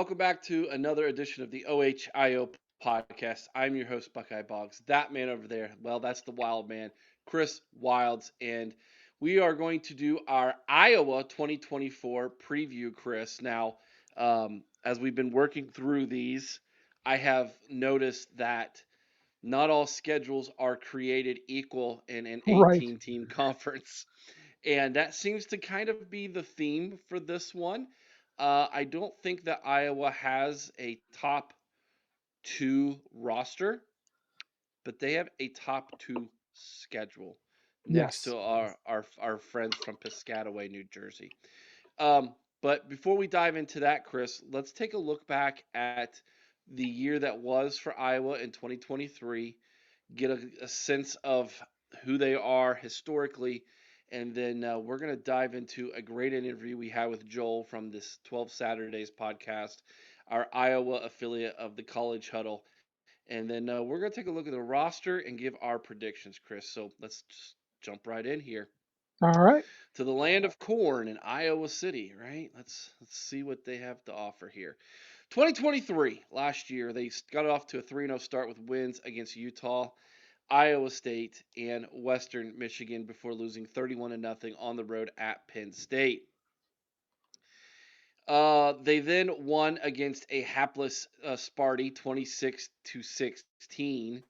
welcome back to another edition of the OHIO podcast. I'm your host, Buckeye Boggs. That man over there, well, that's the wild man, Chris Wilds. And we are going to do our Iowa 2024 preview, Chris. Now, as we've been working through these, I have noticed that not all schedules are created equal in an Right. 18 team conference. And that seems to kind of be the theme for this one. I don't think that Iowa has a top two roster, but they have a top two schedule next Yes. to our friends from Piscataway, New Jersey. But before we dive into that, Chris, let's take a look back at the year that was for Iowa in 2023, get a sense of who they are historically, and then we're going to dive into a great interview we had with Joel from this 12 Saturdays podcast, our Iowa affiliate of the College Huddle. And then we're going to take a look at the roster and give our predictions, Chris. So let's just jump right in here All right. to the land of corn in Iowa City, right? Let's see what they have to offer here. 2023, last year, they got off to a 3-0 start with wins against Utah, Iowa State, and Western Michigan before losing 31-0 on the road at Penn State. They then won against a hapless Sparty 26-16.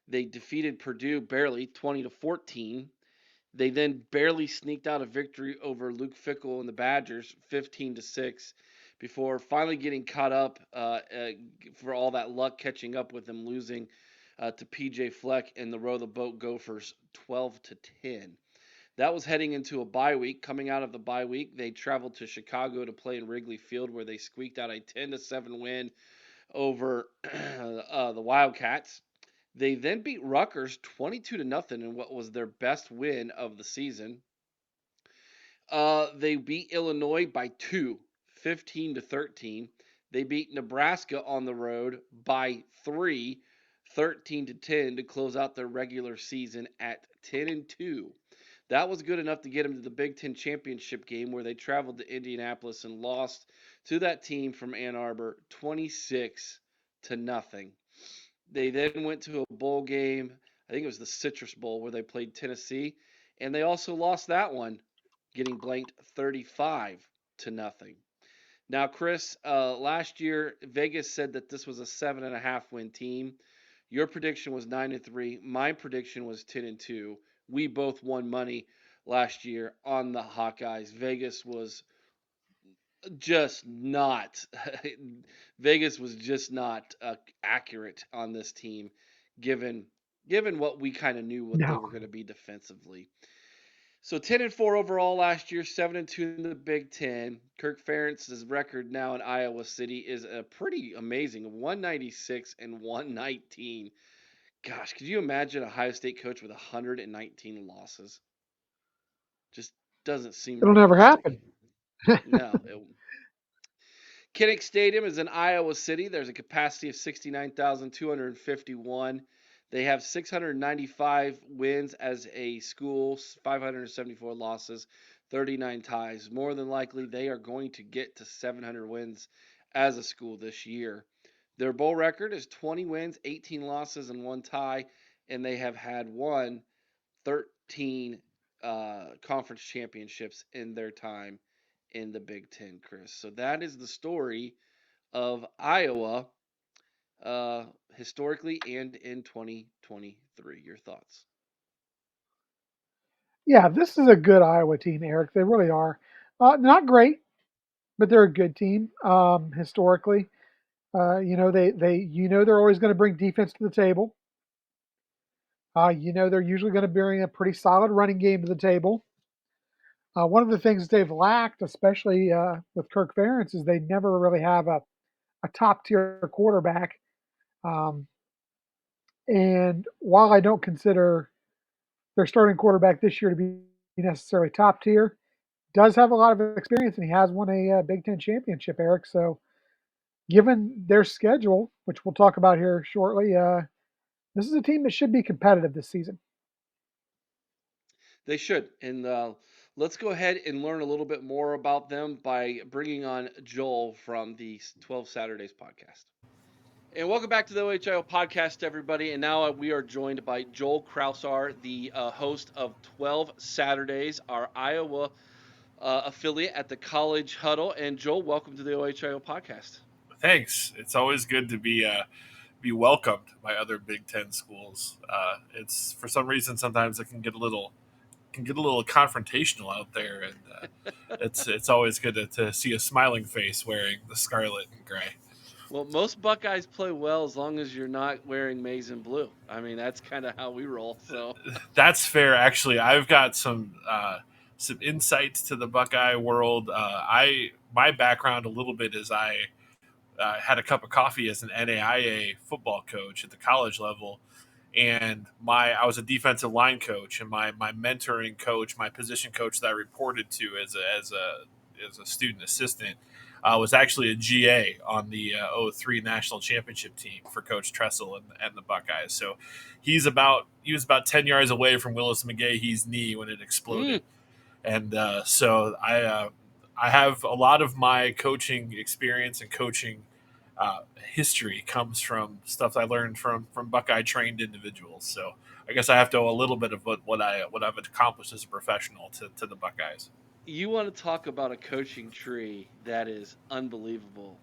They defeated Purdue barely 20-14. They then barely sneaked out a victory over Luke Fickell and the Badgers 15-6 before finally getting caught up for all that luck catching up with them losing to PJ Fleck and the Row the Boat Gophers 12-10. That was heading into a bye week. Coming out of the bye week, they traveled to Chicago to play in Wrigley Field, where they squeaked out a 10-7 win over the Wildcats. They then beat Rutgers 22-0 in what was their best win of the season. They beat Illinois by 2, 15-13. They beat Nebraska on the road by 3, 13-10 to close out their regular season at 10-2. That was good enough to get them to the Big Ten championship game where they traveled to Indianapolis and lost to that team from Ann Arbor 26-0. They then went to a bowl game. I think it was the Citrus Bowl where they played Tennessee, and they also lost that one, getting blanked 35-0. Now, Chris, last year Vegas said that this was a 7.5 win team. Your prediction was 9-3. My prediction was 10-2. We both won money last year on the Hawkeyes. Vegas was just not Vegas was just not accurate on this team, given what we kind of knew what they No. were going to be defensively. So 10-4 overall last year, 7-2 in the Big Ten. Kirk Ferentz's record now in Iowa City is a pretty amazing 196-119. Gosh, could you imagine a Ohio State coach with 119 losses? Just doesn't seem It'll never realistic. happen. No, Kinnick Stadium is in Iowa City. There's a capacity of 69,251. They have 695 wins as a school, 574 losses, 39 ties. More than likely, they are going to get to 700 wins as a school this year. Their bowl record is 20 wins, 18 losses, and 1 tie, and they have won 13 conference championships in their time in the Big Ten, Chris. So that is the story of Iowa historically and in 2023. Your thoughts? Yeah, this is a good Iowa team, Eric. They really are. Not great, but they're a good team historically. They're always going to bring defense to the table. They're usually going to bring a pretty solid running game to the table. One of the things they've lacked, especially with Kirk Ferentz, is they never really have a top tier quarterback. Um, and while I don't consider their starting quarterback this year to be necessarily top tier, does have a lot of experience and he has won a Big Ten championship, Eric. So, given their schedule, which we'll talk about here shortly, this is a team that should be competitive this season. They should. And let's go ahead and learn a little bit more about them by bringing on Joel from the 12 Saturdays podcast. And welcome back to the OHIO podcast, everybody. And now we are joined by Joel Krausar, the host of 12 Saturdays, our Iowa affiliate at the College Huddle. And Joel, welcome to the OHIO podcast. Thanks. It's always good to be welcomed by other Big Ten schools. It's for some reason sometimes it can get a little confrontational out there, and it's always good to see a smiling face wearing the scarlet and gray. Well, most Buckeyes play well as long as you're not wearing maize and blue. I mean, that's kind of how we roll. So, That's fair. Actually, I've got some insights to the Buckeye world. I my background a little bit is I had a cup of coffee as an NAIA football coach at the college level, and my I was a defensive line coach, and my mentoring coach, my position coach that I reported to as a student assistant, was actually a GA on the '03 national championship team for Coach Tressel and the Buckeyes. So he was about 10 yards away from Willis McGahee's knee when it mm, exploded, and I have a lot of my coaching experience and coaching history comes from stuff I learned from Buckeye trained individuals. So I guess I have to owe a little bit of what I've accomplished as a professional to the Buckeyes. you want to talk about a coaching tree that is unbelievable?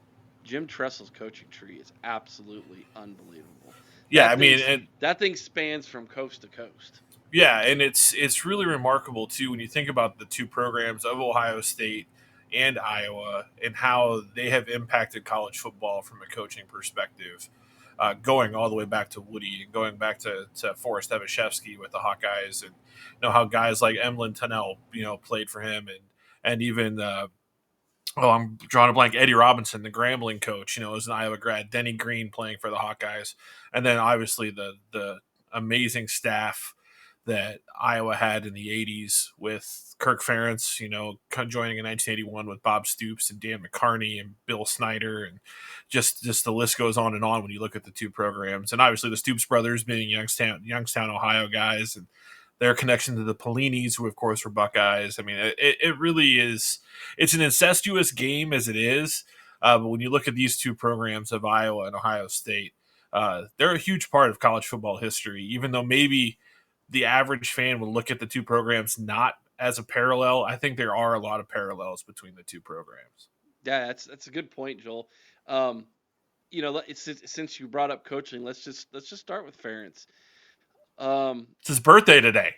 Jim Tressel's coaching tree is absolutely unbelievable. Yeah, I That mean, thing's and that thing spans from coast to coast. yeah, and it's really remarkable too when you think about the two programs of Ohio State and Iowa and how they have impacted college football from a coaching perspective, going all the way back to Woody and going back to Forrest Evashevsky with the Hawkeyes, and how guys like Emlyn Tunnell played for him, and even I'm drawing a blank. Eddie Robinson, the Grambling coach, is an Iowa grad. Denny Green playing for the Hawkeyes, and then obviously the amazing staff that Iowa had in the '80s with Kirk Ferentz, joining in 1981 with Bob Stoops and Dan McCarney and Bill Snyder, and just the list goes on and on when you look at the two programs, and obviously the Stoops brothers being Youngstown, Ohio guys, and their connection to the Pellinis, who of course were Buckeyes. I mean, it really is. It's an incestuous game as it is, but when you look at these two programs of Iowa and Ohio State, they're a huge part of college football history. Even though maybe the average fan would look at the two programs not as a parallel, I think there are a lot of parallels between the two programs. Yeah, that's a good point, Joel. Um, since you brought up coaching, let's just start with Ferentz. Um, It's his birthday today.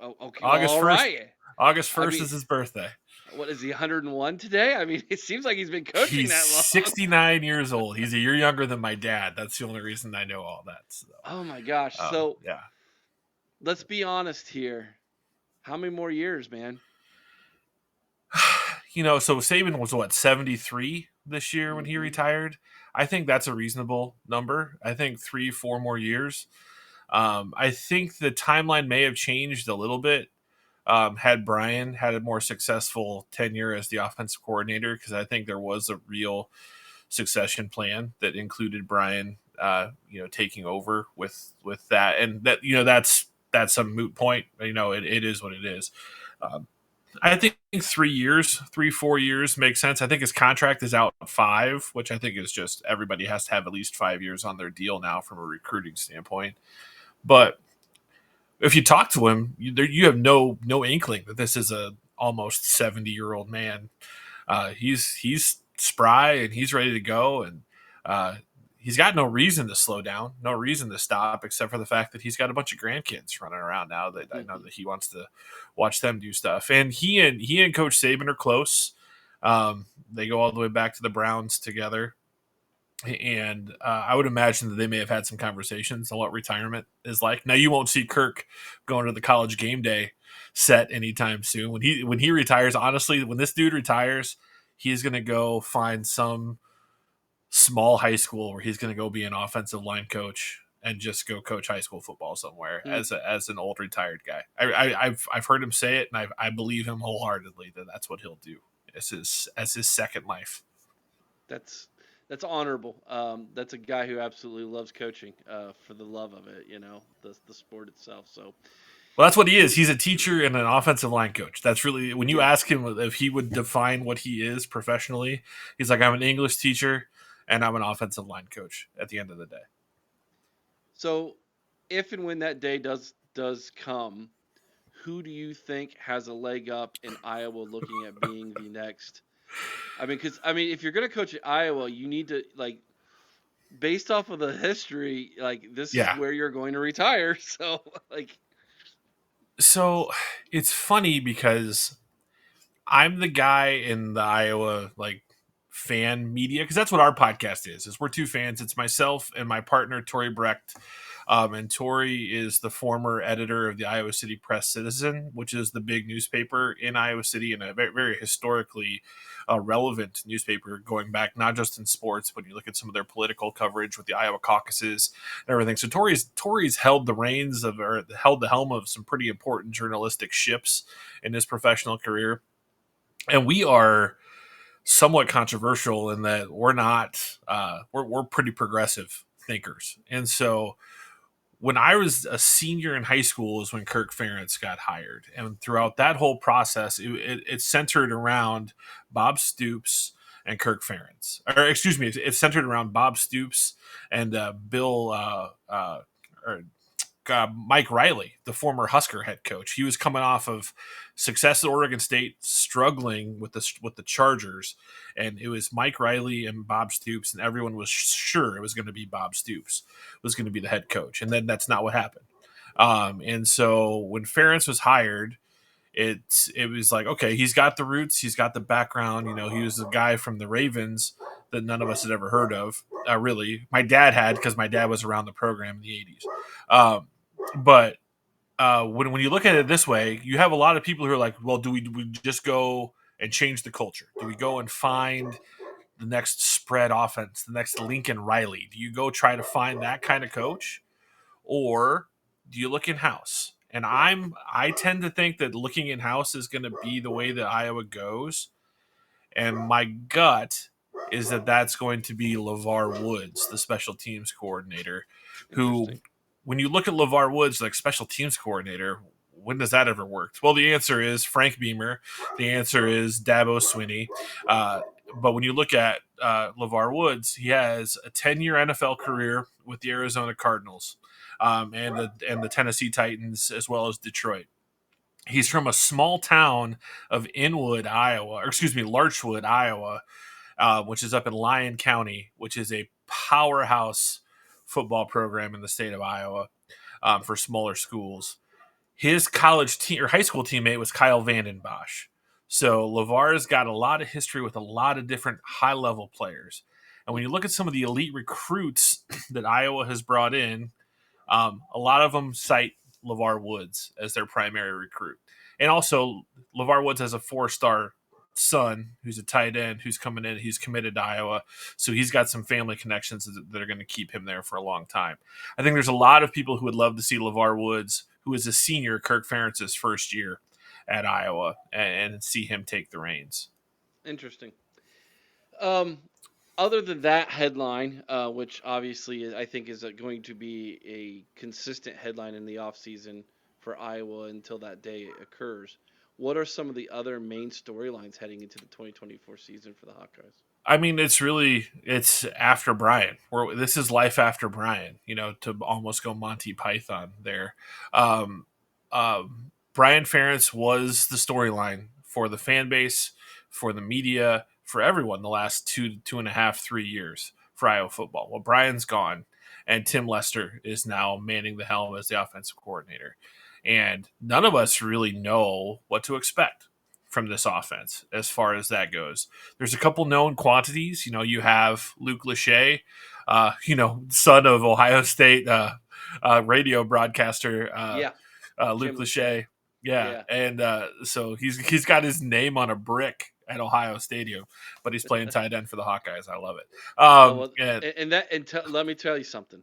okay, well, August all 1st. right. August I 1st mean, is his birthday. what is he 101 today? I mean, it seems like he's been coaching He's that long. 69 years old. He's a year younger than my dad. That's the only reason I know all that. So, Oh my gosh. So yeah. let's be honest here. How many more years, man? So Saban was what, 73 this year when he Hmm. retired. I think that's a reasonable number. I think 3-4 more years. I think the timeline may have changed a little bit had Brian had a more successful tenure as the offensive coordinator, because I think there was a real succession plan that included Brian, taking over with that, and that's some moot point. It is what it is. Um, I think 3 years, 3-4 years makes sense. I think his contract is out 5, which I think is just everybody has to have at least 5 years on their deal now from a recruiting standpoint. But if you talk to him, you have no inkling that this is a almost 70-year-old man. He's spry and he's ready to go, and uh, he's got no reason to slow down, no reason to stop, except for the fact that he's got a bunch of grandkids running around now that I know that he wants to watch them do stuff. And he and Coach Saban are close. They go all the way back to the Browns together, and I would imagine that they may have had some conversations on what retirement is like. Now, you won't see Kirk going to the college game day set anytime soon. When he retires, honestly, when this dude retires, he's going to go find some small high school where he's going to go be an offensive line coach and just go coach high school football somewhere Hmm. as an old retired guy. I've heard him say it, and I believe him wholeheartedly that that's what he'll do as his second life. That's that's honorable. That's a guy who absolutely loves coaching for the love of it, the sport itself. So Well, that's what he is. He's a teacher and an offensive line coach. That's really when you Yeah. ask him if he would define what he is professionally, he's like, I'm an English teacher and I'm an offensive line coach at the end of the day. So, if and when that day does come, who do you think has a leg up in Iowa looking at being the next? I mean, because if you're gonna coach at Iowa, you need to like based off of the history, like this is Yeah. where you're going to retire. So, like, So it's funny because I'm the guy in the Iowa like fan media because that's what our podcast is we're two fans. It's myself and my partner Tori Brecht. And Tori is the former editor of the Iowa City Press Citizen, which is the big newspaper in Iowa City and a very, very historically relevant newspaper going back not just in sports, but you look at some of their political coverage with the Iowa caucuses and everything. So Tori's held the reins of or held the helm of some pretty important journalistic ships in his professional career, and we are somewhat controversial in that we're not we're pretty progressive thinkers, and so when I was a senior in high school is when Kirk Ferentz got hired, and throughout that whole process, it centered around Bob Stoops and Kirk Ferentz, or excuse me, it's centered around Bob Stoops and Bill or Mike Riley, the former Husker head coach. He was coming off of success at Oregon State, struggling with the Chargers, and it was Mike Riley and Bob Stoops, and everyone was sure it was going to be Bob Stoops was going to be the head coach, and then that's not what happened. And so when Ferentz was hired, it was like, okay, he's got the roots, he's got the background. You know, he was a guy from the Ravens that none of us had ever heard of. Really, my dad had because my dad was around the program in the '80s. Um, but when you look at it this way, you have a lot of people who are like, well, do we just go and change the culture? Do we go and find the next spread offense, the next Lincoln Riley? Do you go try to find that kind of coach, or do you look in house? And I tend to think that looking in house is going to be the way that Iowa goes. And my gut is that that's going to be LeVar Woods, the special teams coordinator, who, interesting. when you look at LeVar Woods, like special teams coordinator, when does that ever work? Well, the answer is Frank Beamer. The answer is Dabo Swinney. But when you look at LeVar Woods, he has a 10-year NFL career with the Arizona Cardinals and the Tennessee Titans, as well as Detroit. He's from a small town of Inwood, Iowa, or excuse me, Larchwood, Iowa, which is up in Lyon County, which is a powerhouse football program in the state of Iowa for smaller schools. His college team or high school teammate was Kyle Vanden Bosch. So LeVar's got a lot of history with a lot of different high level players. And when you look at some of the elite recruits that Iowa has brought in, a lot of them cite LeVar Woods as their primary recruit. And also, LeVar Woods has a 4-star son who's a tight end who's coming in. He's committed to Iowa. So he's got some family connections that are going to keep him there for a long time. I think there's a lot of people who would love to see LeVar Woods, who is a senior, Kirk Ferentz's first year at Iowa, and see him take the reins. Interesting. Um, Other than that headline, which obviously I think is going to be a consistent headline in the offseason for Iowa until that day occurs, what are some of the other main storylines heading into the 2024 season for the Hawkeyes? I mean, it's after Brian. This is life after Brian. You know, to almost go Monty Python there. Um, Brian Ferentz was the storyline for the fan base, for the media, for everyone the last 2.5, 3 years for Iowa football. Well, Brian's gone, and Tim Lester is now manning the helm as the offensive coordinator, and none of us really know what to expect from this offense as far as that goes. There's a couple known quantities. You know, you have Luke Lachey, son of Ohio State radio broadcaster Yeah, Luke Jim Lachey. Lachey. Yeah, Yeah. and so he's got his name on a brick at Ohio Stadium, but he's playing tight end for the Hawkeyes. I love it. Oh well, let me tell you something.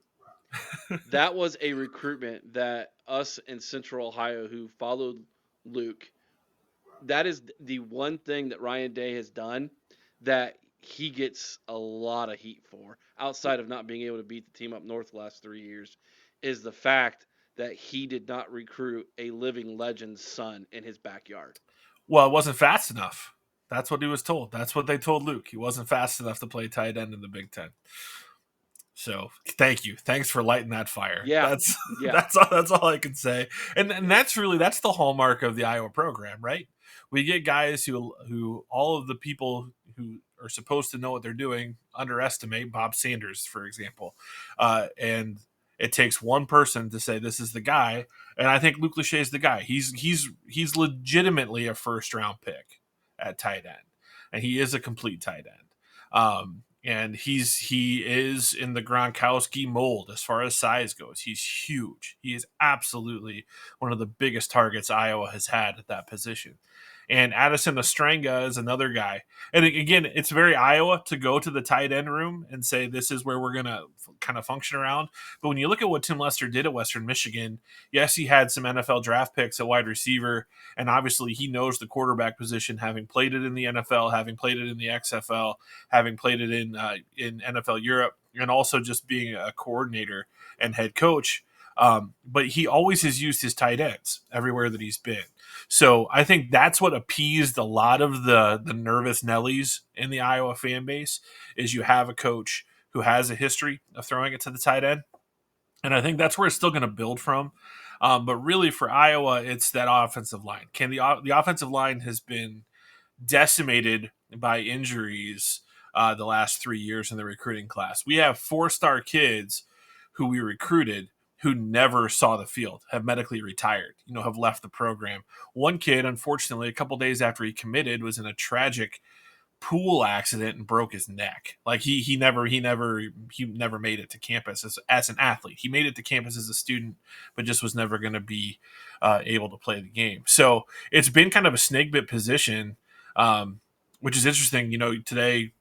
That was a recruitment that us in Central Ohio who followed Luke, that is the one thing that Ryan Day has done that he gets a lot of heat for, outside of not being able to beat the team up north the last 3 years, is the fact that he did not recruit a living legend's son in his backyard. Well, it wasn't fast enough. That's what he was told. That's what they told Luke. He wasn't fast enough to play tight end in the Big Ten. So thank you. Thanks for lighting that fire. Yeah, That's yeah, that's all I can say. And that's the hallmark of the Iowa program, right? We get guys who all of the people who are supposed to know what they're doing underestimate. Bob Sanders, for example, and it takes one person to say this is the guy, and I think Luke Lachey is the guy. He's legitimately a first round pick at tight end, and he is a complete tight end. And he is in the Gronkowski mold as far as size goes. He's huge. He is absolutely one of the biggest targets Iowa has had at that position. And Addison Ostrenga is another guy. And again, it's very Iowa to go to the tight end room and say, this is where we're going to kind of function around. But when you look at what Tim Lester did at Western Michigan, yes, he had some NFL draft picks at wide receiver. And obviously he knows the quarterback position, having played it in the NFL, having played it in the XFL, having played it in NFL Europe, and also just being a coordinator and head coach. But he always has used his tight ends everywhere that he's been. So I think that's what appeased a lot of the nervous Nellies in the Iowa fan base is you have a coach who has a history of throwing it to the tight end. And I think that's where it's still going to build from. But really for Iowa, it's that offensive line. The offensive line has been decimated by injuries the last 3 years in the recruiting class. We have 4-star kids who we recruited who never saw the field, have medically retired, have left the program. One kid, unfortunately, a couple days after he committed, was in a tragic pool accident and broke his neck. Like he never made it to campus as an athlete. He made it to campus as a student, but just was never going to be able to play the game. So it's been kind of a snake bit position, which is interesting. Today,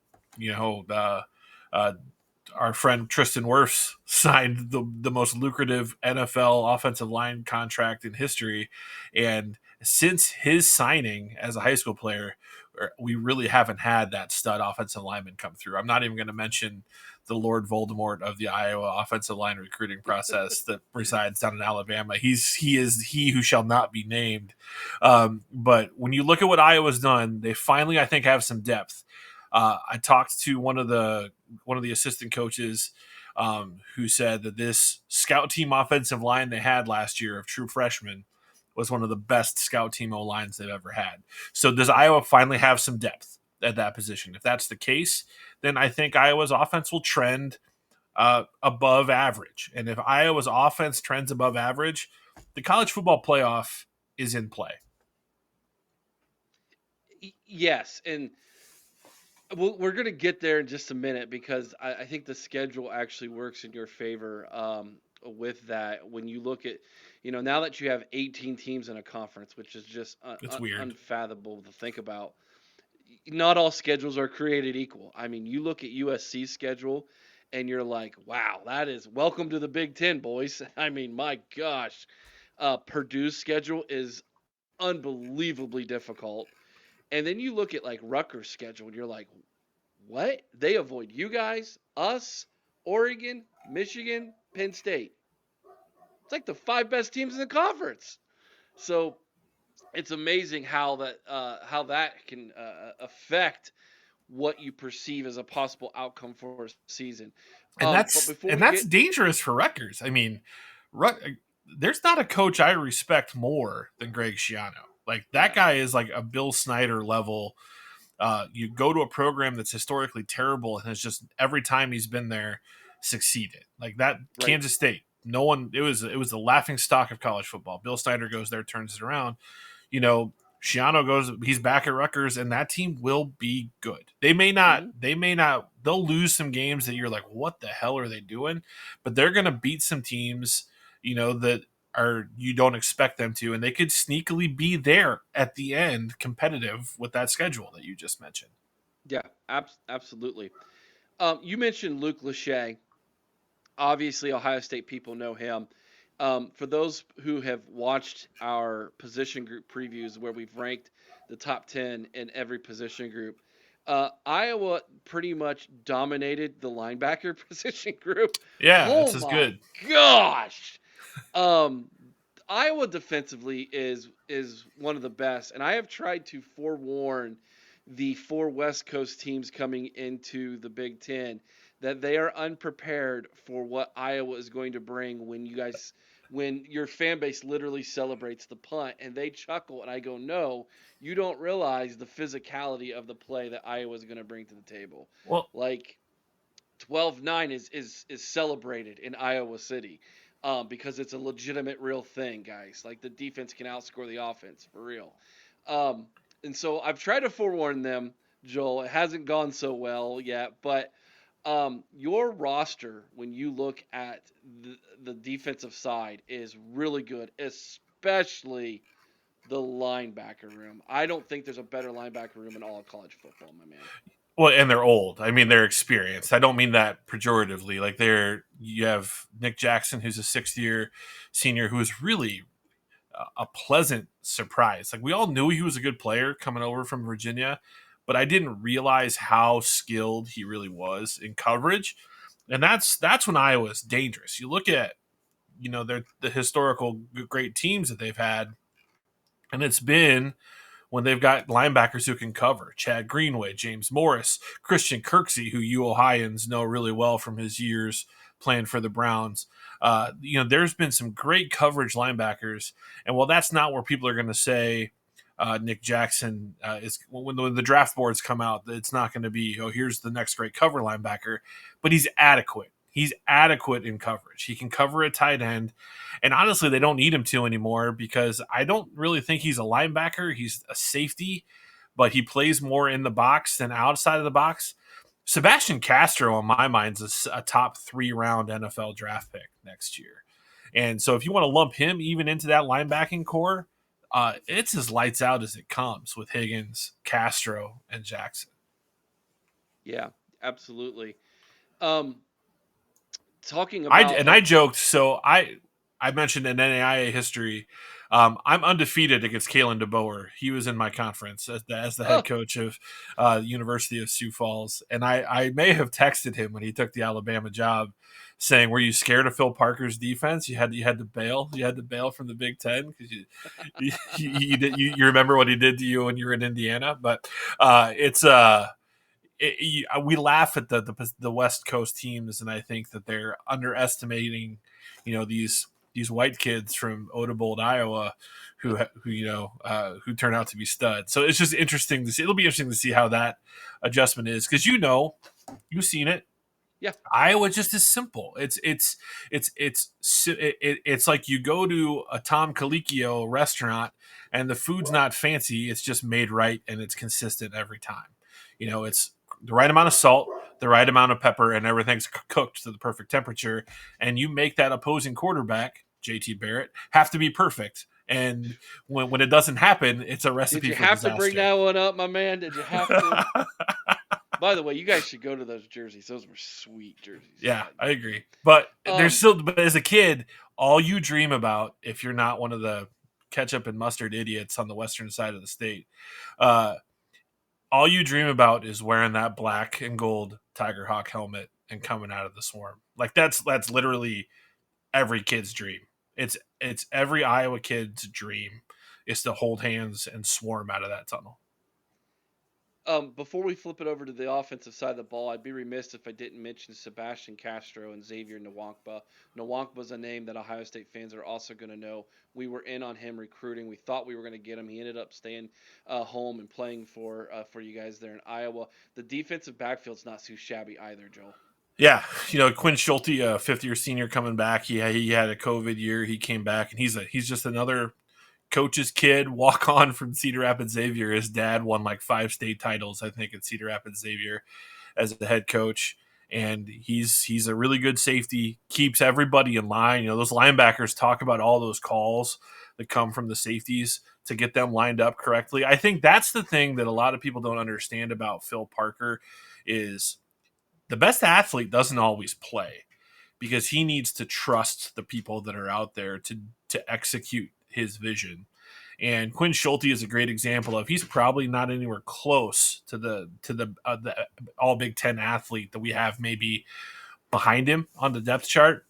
our friend Tristan Wirfs signed the most lucrative NFL offensive line contract in history. And since his signing as a high school player, we really haven't had that stud offensive lineman come through. I'm not even going to mention the Lord Voldemort of the Iowa offensive line recruiting process that resides down in Alabama. He is he who shall not be named. But when you look at what Iowa's done, they finally, I think, have some depth. I talked to one of the assistant coaches who said that this scout team offensive line they had last year of true freshmen was one of the best scout team O-lines they've ever had. So does Iowa finally have some depth at that position? If that's the case, then I think Iowa's offense will trend above average. And if Iowa's offense trends above average, the college football playoff is in play. Yes, and we're going to get there in just a minute because I think the schedule actually works in your favor with that. When you look at, now that you have 18 teams in a conference, which is just It's weird. unfathomable to think about. Not all schedules are created equal. I mean, you look at USC's schedule and you're like, wow, that is welcome to the Big Ten, boys. I mean, my gosh. Purdue's schedule is unbelievably difficult. And then you look at like Rutgers' schedule and you're like, what? They avoid you guys, us, Oregon, Michigan, Penn State. It's like the 5 best teams in the conference. So it's amazing how that can affect what you perceive as a possible outcome for a season. And that's dangerous for Rutgers. I mean, there's not a coach I respect more than Greg Schiano. Like that guy is like a Bill Snyder level. You go to a program that's historically terrible and has just every time he's been there succeeded. Like that right. Kansas State. No one. It was the laughing stock of college football. Bill Snyder goes there, turns it around. Schiano goes. He's back at Rutgers, and that team will be good. They may not. Mm-hmm. They may not. They'll lose some games that you're like, what the hell are they doing? But they're going to beat some teams, that are you don't expect them to, and they could sneakily be there at the end, competitive with that schedule that you just mentioned. Yeah, absolutely. You mentioned Luke Lachey. Obviously, Ohio State people know him. For those who have watched our position group previews where we've ranked the top 10 in every position group, Iowa pretty much dominated the linebacker position group. Yeah, this is good. Gosh. Um, Iowa defensively is one of the best, and I have tried to forewarn the four West Coast teams coming into the Big Ten that they are unprepared for what Iowa is going to bring when your fan base literally celebrates the punt and they chuckle and I go, no, you don't realize the physicality of the play that Iowa is going to bring to the table. Well, Like 12-9 is celebrated in Iowa City because it's a legitimate real thing, guys. Like the defense can outscore the offense for real. Um, and so I've tried to forewarn them, Joel. It hasn't gone so well yet, but your roster, when you look at the defensive side, is really good, especially the linebacker room. I don't think there's a better linebacker room in all of college football, my man. well, and they're old. I mean, they're experienced. I don't mean that pejoratively. Like you have Nick Jackson, who's a 6th-year senior, who is really a pleasant surprise. Like we all knew he was a good player coming over from Virginia, but I didn't realize how skilled he really was in coverage. And that's when Iowa's dangerous. You look at the historical great teams that they've had, and it's been when they've got linebackers who can cover. Chad Greenway, James Morris, Christian Kirksey, who you Ohioans know really well from his years playing for the Browns. There's been some great coverage linebackers, and while that's not where people are going to say Nick Jackson is when the draft boards come out, it's not going to be, oh, here's the next great cover linebacker, but he's adequate. He's adequate in coverage. He can cover a tight end. And honestly, they don't need him to anymore because I don't really think he's a linebacker. He's a safety, but he plays more in the box than outside of the box. Sebastian Castro, in my mind, is a top 3-round NFL draft pick next year. And so if you want to lump him even into that linebacking core, it's as lights out as it comes with Higgins, Castro, and Jackson. Yeah, absolutely. Um, talking about I joked. So I mentioned in NAIA history, I'm undefeated against Kalen DeBoer. He was in my conference as the head oh, coach of University of Sioux Falls, and I may have texted him when he took the Alabama job, saying, "Were you scared of Phil Parker's defense? You had to bail. You had to bail from the Big Ten because you remember what he did to you when you were in Indiana." But it's we laugh at the West Coast teams, and I think that they're underestimating, these white kids from Odebolt, Iowa, who turn out to be studs. So it's just interesting to see. It'll be interesting to see how that adjustment is because you've seen it. yeah. Iowa just is simple. It's like you go to a Tom Colicchio restaurant and the food's not fancy. It's just made right and it's consistent every time. It's the right amount of salt, the right amount of pepper, and everything's cooked to the perfect temperature. And you make that opposing quarterback, JT Barrett, have to be perfect. And when it doesn't happen, it's a Did recipe you for have to bring disaster. that one up, my man? Did you have to? By the way, you guys should go to those jerseys. Those were sweet jerseys. Yeah, I agree. But Um, but as a kid, all you dream about, if you're not one of the ketchup and mustard idiots on the western side of the state, uh, all you dream about is wearing that black and gold Tiger Hawk helmet and coming out of the swarm. Like that's literally every kid's dream. It's every Iowa kid's dream is to hold hands and swarm out of that tunnel. before we flip it over to the offensive side of the ball, I'd be remiss if I didn't mention Sebastian Castro and Xavier Nwankpa. Nwankpa's a name that Ohio State fans are also going to know. We were in on him recruiting. We thought we were going to get him. He ended up staying home and playing for you guys there in Iowa. The defensive backfield's not too shabby either, Joel. Yeah, Quinn Schulte, a 5th-year senior coming back. He had a COVID year. He came back, and he's just another coach's kid, walk on from Cedar Rapids Xavier. His dad won like 5 state titles, I think, at Cedar Rapids Xavier as the head coach. And he's a really good safety, keeps everybody in line. Those linebackers talk about all those calls that come from the safeties to get them lined up correctly. I think that's the thing that a lot of people don't understand about Phil Parker is the best athlete doesn't always play because he needs to trust the people that are out there to execute his vision. And Quinn Schulte is a great example of he's probably not anywhere close to the all Big Ten athlete that we have maybe behind him on the depth chart.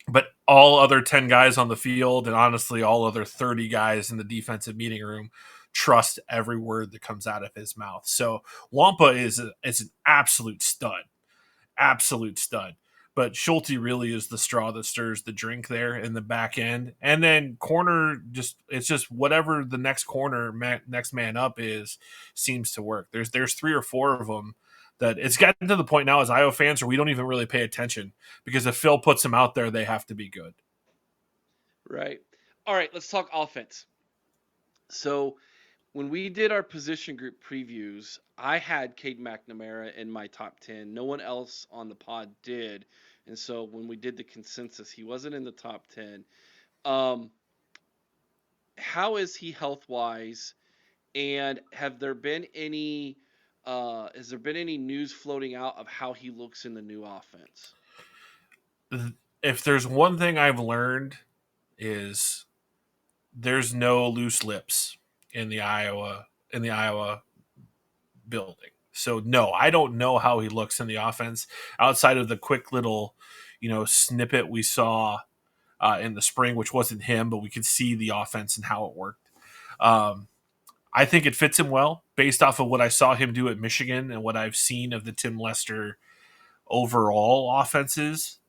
but all other 10 guys on the field, and honestly all other 30 guys in the defensive meeting room, trust every word that comes out of his mouth. So Wampa is an absolute stud. Absolute stud. But Schulte really is the straw that stirs the drink there in the back end. And then corner, it's just whatever the next next man up is, seems to work. There's 3 or 4 of them that it's gotten to the point now as Iowa fans where we don't even really pay attention, because if Phil puts them out there, they have to be good. Right. All right, let's talk offense. So when we did our position group previews, I had Cade McNamara in my top 10. No one else on the pod did. And so when we did the consensus, he wasn't in the top 10. How is he health wise? And have there been any has there been any news floating out of how he looks in the new offense? If there's one thing I've learned, is there's no loose lips in the Iowa building. So no, I don't know how he looks in the offense outside of the quick little, snippet we saw in the spring, which wasn't him, but we could see the offense and how it worked. I think it fits him well based off of what I saw him do at Michigan and what I've seen of the Tim Lester overall offenses.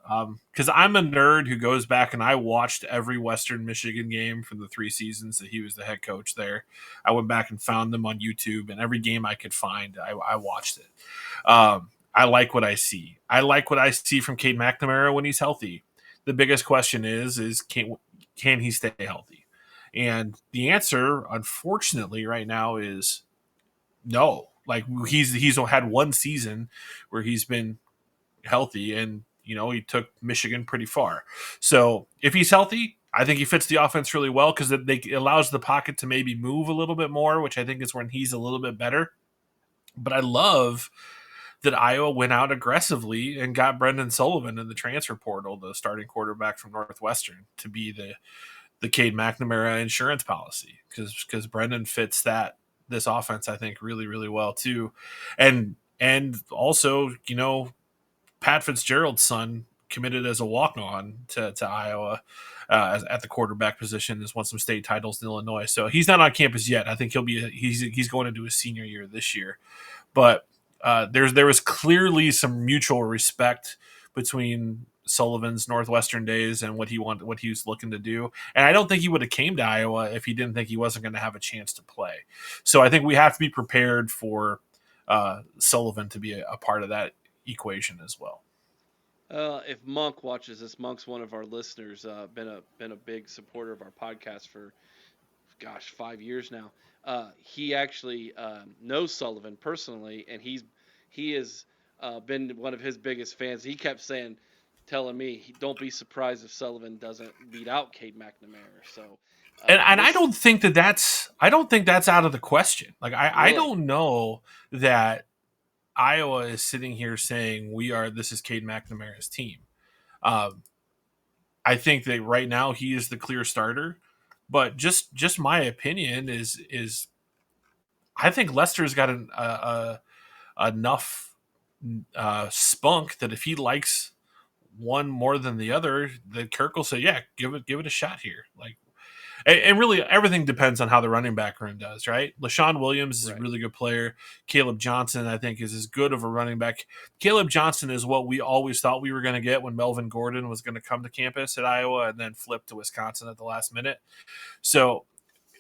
Because I'm a nerd who goes back and I watched every Western Michigan game from the 3 seasons that he was the head coach there. I went back and found them on YouTube, and every game I could find, I watched it. I like what I see. I like what I see from Cade McNamara when he's healthy. The biggest question is can he stay healthy? And the answer, unfortunately, right now is no. Like he's had one season where he's been healthy, and he took Michigan pretty far. So if he's healthy, I think he fits the offense really well, because it allows the pocket to maybe move a little bit more, which I think is when he's a little bit better. But I love that Iowa went out aggressively and got Brendan Sullivan in the transfer portal, the starting quarterback from Northwestern, to be the Cade McNamara insurance policy, because Brendan fits this offense, I think, really, really well too. And also, Pat Fitzgerald's son committed as a walk-on to Iowa at the quarterback position, has won some state titles in Illinois. So he's not on campus yet. I think he's going into his senior year this year. But there was clearly some mutual respect between Sullivan's Northwestern days and what he was looking to do. And I don't think he would have came to Iowa if he didn't think he wasn't going to have a chance to play. So I think we have to be prepared for Sullivan to be a part of that equation as well. If Monk watches this, Monk's one of our listeners. Been a big supporter of our podcast for 5 years now. He actually knows Sullivan personally, and he has been one of his biggest fans. He kept telling me, don't be surprised if Sullivan doesn't beat out Cade McNamara. So, and I don't think that's out of the question. Like I don't know that Iowa is sitting here saying this is Cade McNamara's team. I think that right now he is the clear starter, but just my opinion is I think Lester's got enough spunk that if he likes one more than the other, that Kirk will say, yeah, give it a shot here. Like, and really everything depends on how the running back room does, right? LaShawn Williams is a really good player. Caleb Johnson, I think, is as good of a running back. Caleb Johnson is what we always thought we were going to get when Melvin Gordon was going to come to campus at Iowa and then flip to Wisconsin at the last minute. So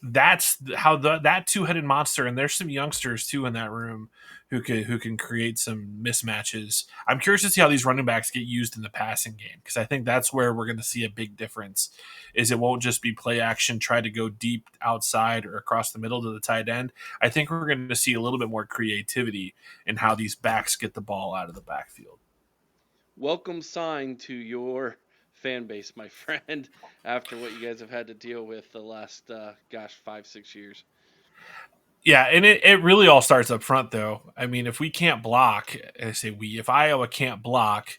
that's how that two-headed monster, and there's some youngsters too in that room who can create some mismatches. I'm curious to see how these running backs get used in the passing game, because I think that's where we're going to see a big difference. Is it won't just be play action, try to go deep outside or across the middle to the tight end. I think we're going to see a little bit more creativity in how these backs get the ball out of the backfield. Welcome sign to your fan base, my friend, after what you guys have had to deal with the last 5-6 years. Yeah, and it really all starts up front, though. I mean, if we can't block, I say if Iowa can't block,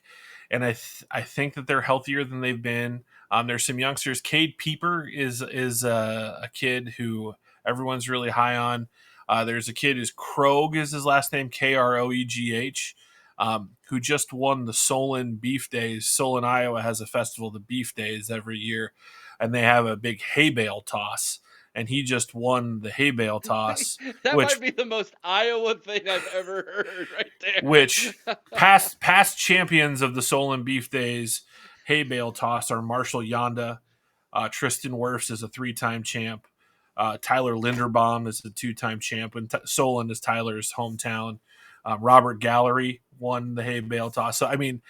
and I think that they're healthier than they've been. There's some youngsters. Cade Pieper is a kid who everyone's really high on. There's a kid who's Krogh is his last name, Kroegh. who just won the Solon Beef Days. Solon, Iowa has a festival, the Beef Days, every year, and they have a big hay bale toss. And he just won the hay bale toss, That which might be the most Iowa thing I've ever heard right which there. past champions of the Solon Beef Days hay bale toss are Marshall Yonda, Tristan Wirfs is a 3-time champ, Tyler Linderbaum is a 2-time champ, and Solon is Tyler's hometown. Robert Gallery won the hay bale toss. So I mean,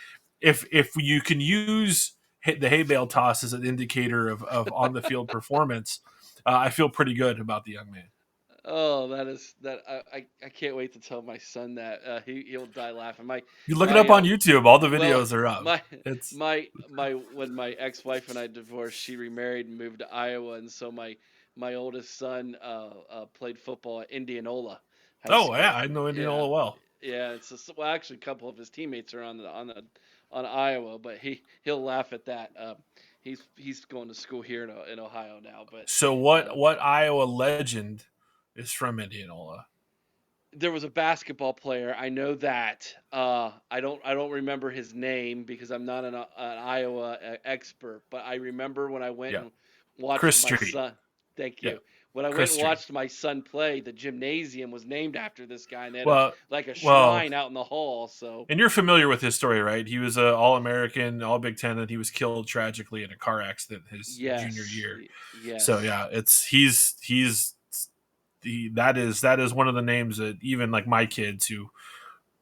if you can use the hay bale toss as an indicator of on the field performance, I feel pretty good about the young man. Oh, I can't wait to tell my son that he'll die laughing. You look it My up on YouTube; all the well videos are up. my It's my when my ex-wife and I divorced, she remarried and moved to Iowa, and so my oldest son played football at Indianola High oh yeah, School. I know Yeah, Indianola well. yeah. Well, actually, a couple of his teammates are on Iowa, but he'll laugh at that. He's going to school here in Ohio now, but So uh, what Iowa legend is from Indianola? there was a basketball player. I know that. I don't remember his name because I'm not an Iowa expert. But I remember when I went Yeah, and Chris watched my Street. son. Thank Yeah, you. When I went Chris and Street. watched my son play, the gymnasium was named after this guy, and they had Well, a well, shrine out in the hall. So and you're familiar with his story, right? He was a All American, All Big Ten, and he was killed tragically in a car accident his junior yes, year. So yes, yeah, it's he's that is one of the names that even like my kids who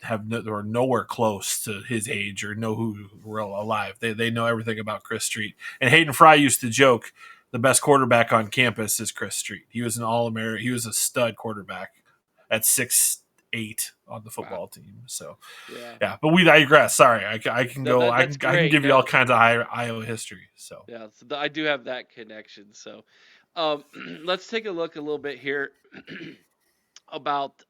are nowhere close to his age or know who were alive. They know everything about Chris Street. And Hayden Fry used to joke, the best quarterback on campus is Chris Street. He was an All American. He was a stud quarterback at 6'8" on the wow, football team. So yeah. yeah, but we digress. Sorry, I can No, go. that's I can great. give you all No, kinds of Iowa history. So yeah, so I do have that connection. So, let's take a look a little bit here about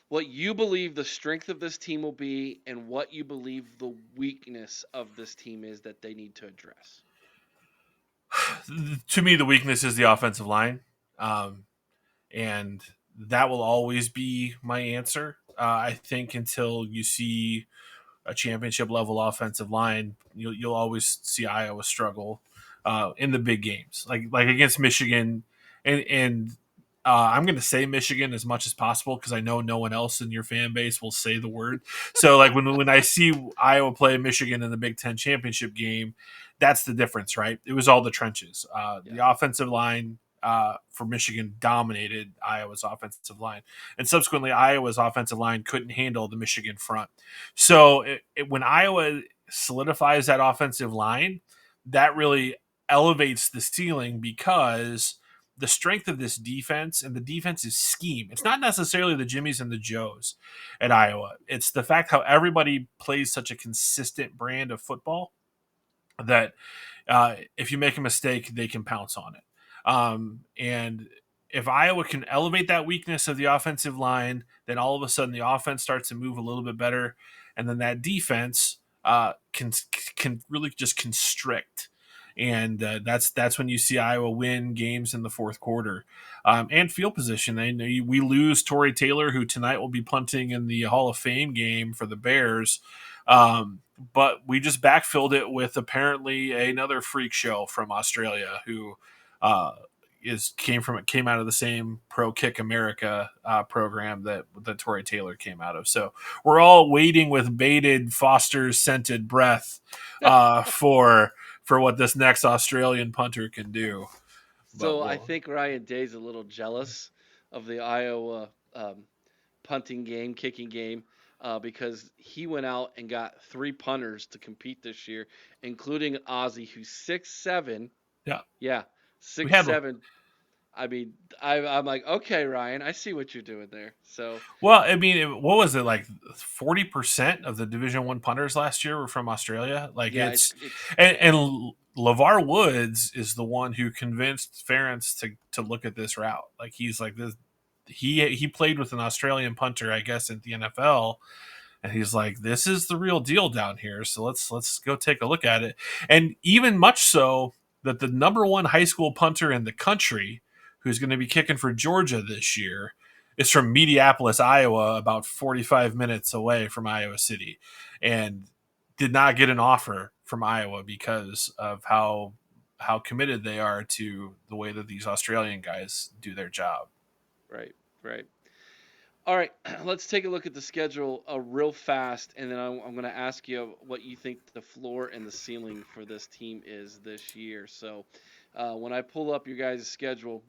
what you believe the strength of this team will be and what you believe the weakness of this team is that they need to address. to me, the weakness is the offensive line. And that will always be my answer. I think until you see a championship level offensive line, you'll always see Iowa struggle in the big games, like against Michigan, and I'm going to say Michigan as much as possible because I know no one else in your fan base will say the word. So like when I see Iowa play Michigan in the Big Ten championship game, that's the difference, right? It was all the trenches. Yeah. The offensive line for Michigan dominated Iowa's offensive line, and subsequently Iowa's offensive line couldn't handle the Michigan front. So when Iowa solidifies that offensive line, that really elevates the ceiling because the strength of this defense and the defensive scheme. It's not necessarily the Jimmies and the Joes at Iowa. It's the fact how everybody plays such a consistent brand of football that if you make a mistake, they can pounce on it. And if Iowa can elevate that weakness of the offensive line, then all of a sudden the offense starts to move a little bit better, and then that defense can really just constrict. And that's when you see Iowa win games in the fourth quarter, and field position. We lose Torrey Taylor, who tonight will be punting in the Hall of Fame game for the Bears. But we just backfilled it with apparently another freak show from Australia who came out of the same Pro Kick America program that Torrey Taylor came out of. So we're all waiting with bated Foster's scented breath for what this next Australian punter can do. So But I we'll think Ryan Day's a little jealous of the Iowa punting game, kicking game, because he went out and got three punters to compete this year, including Ozzy, who's 6'7". yeah, Yeah, we six had seven. I mean, I'm like, okay, Ryan, I see what you're doing there. So well, I mean, what was it like? 40% of the Division One punters last year were from Australia. Like yeah, it's and LeVar Woods is the one who convinced Ferentz to look at this route. Like he's like this. He played with an Australian punter, I guess, in the NFL, and he's like, "This is the real deal down here. So let's go take a look at it." And even much so that the number one high school punter in the country, who's going to be kicking for Georgia this year, is from Mediapolis, Iowa, about 45 minutes away from Iowa City, and did not get an offer from Iowa because of how committed they are to the way that these Australian guys do their job. Right, right. All right, let's take a look at the schedule real fast, and then I'm going to ask you what you think the floor and the ceiling for this team is this year. So, when I pull up your guys' schedule,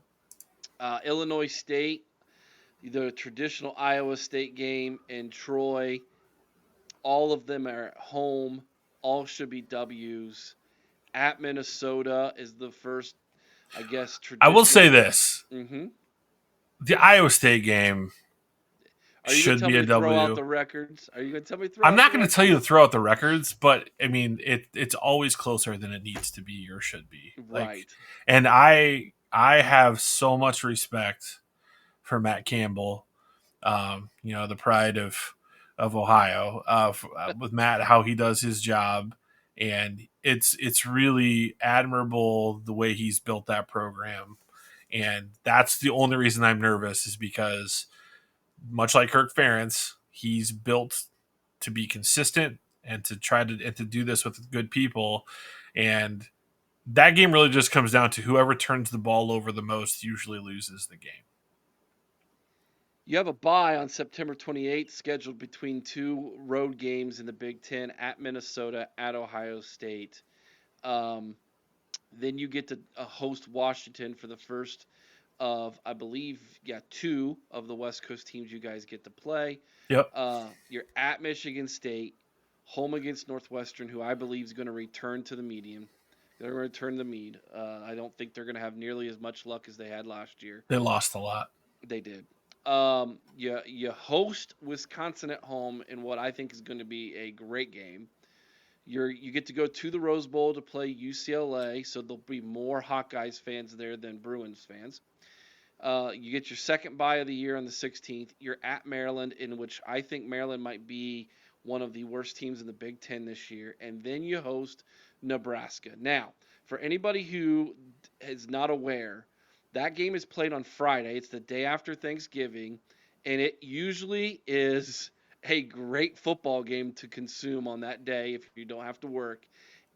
Illinois State, the traditional Iowa State game in Troy, all of them are at home. All should be W's. At Minnesota is the first, I guess, I will say traditional. this: Mm-hmm. the Iowa State game Are you going to should tell be me a to throw out W. the records? Are you going to tell me to throw I'm out the not going to tell you to records? throw out the records, but I mean it's always closer than it needs to be or should be. Like, Right. and I have so much respect for Matt Campbell, the pride of Ohio, with Matt, how he does his job, and it's really admirable the way he's built that program, and that's the only reason I'm nervous is because, much like Kirk Ferentz, he's built to be consistent and to try to do this with good people, and that game really just comes down to whoever turns the ball over the most usually loses the game. You have a bye on September 28th, scheduled between two road games in the Big Ten at Minnesota, at Ohio State. Um, then you get to host Washington for the first of, I believe, two of the West Coast teams you guys get to play. Yep. You're at Michigan State, home against Northwestern, who I believe is going to return to the median. They're going to return the mead. I don't think they're going to have nearly as much luck as they had last year. They lost a lot. They did. You host Wisconsin at home in what I think is going to be a great game. You get to go to the Rose Bowl to play UCLA, so there'll be more Hawkeyes fans there than Bruins fans. You get your second bye of the year on the 16th. You're at Maryland, in which I think Maryland might be one of the worst teams in the Big Ten this year. And then you host Nebraska. Now, for anybody who is not aware, that game is played on Friday. It's the day after Thanksgiving, and it usually is a great football game to consume on that day if you don't have to work.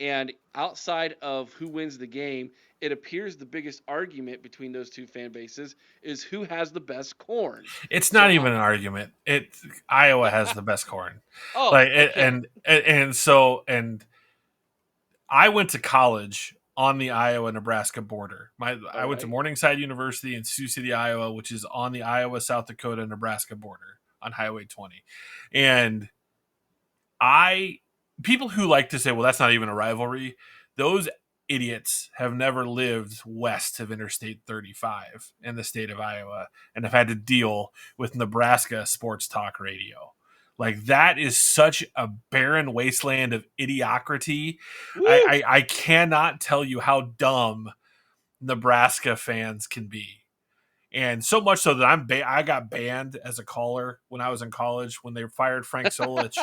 And outside of who wins the game, it appears the biggest argument between those two fan bases is who has the best corn. It's So, not even an argument. Iowa has the best corn. oh, Like okay. and I went to college on the Iowa-Nebraska border. All I went to right. Morningside University in Sioux City, Iowa, which is on the Iowa-South Dakota-Nebraska border on Highway 20. And I people who like to say, well, that's not even a rivalry, those idiots have never lived west of Interstate 35 in the state of Iowa and have had to deal with Nebraska sports talk radio. Like, that is such a barren wasteland of idiocracy. Woo! I cannot tell you how dumb Nebraska fans can be. And so much so that I got banned as a caller when I was in college when they fired Frank Solich,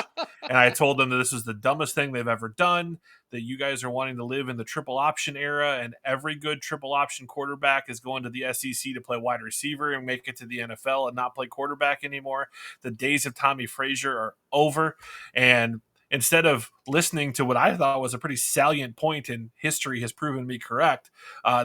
and I told them that this was the dumbest thing they've ever done. That you guys are wanting to live in the triple option era, and every good triple option quarterback is going to the SEC to play wide receiver and make it to the NFL and not play quarterback anymore. The days of Tommy Frazier are over, and instead of listening to what I thought was a pretty salient point in history has proven me correct,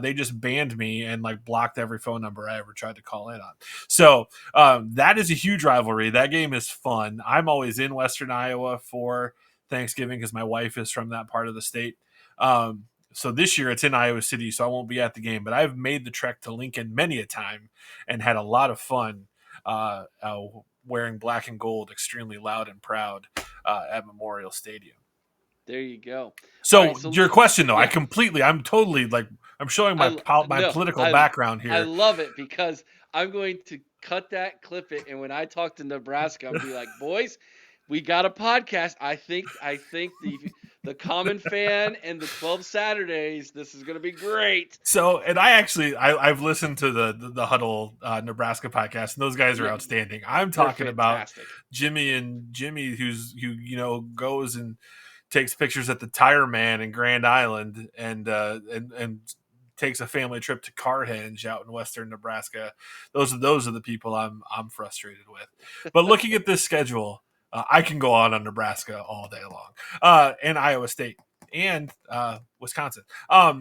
they just banned me and like blocked every phone number I ever tried to call in on. So that is a huge rivalry. That game is fun. I'm always in Western Iowa for Thanksgiving because my wife is from that part of the state. So this year it's in Iowa City, so I won't be at the game, but I've made the trek to Lincoln many a time and had a lot of fun wearing black and gold, extremely loud and proud at Memorial Stadium. There you go. All So right, so your question though, yeah, I'm totally like, I'm showing my my no, political background I here. love it because I'm going to cut that, clip it, and when I talk to Nebraska, I'll be like, boys, we got a podcast. I think the common fan and the 12 Saturdays, this is going to be great. So, and I've listened to the Huddle Nebraska podcast, and those guys are Yeah, outstanding. I'm they're talking about fantastic. Jimmy, who goes and takes pictures at the Tire Man in Grand Island and takes a family trip to Carhenge out in western Nebraska. Those are the people I'm frustrated with. But looking at this schedule, I can go on Nebraska all day long, and Iowa State and Wisconsin.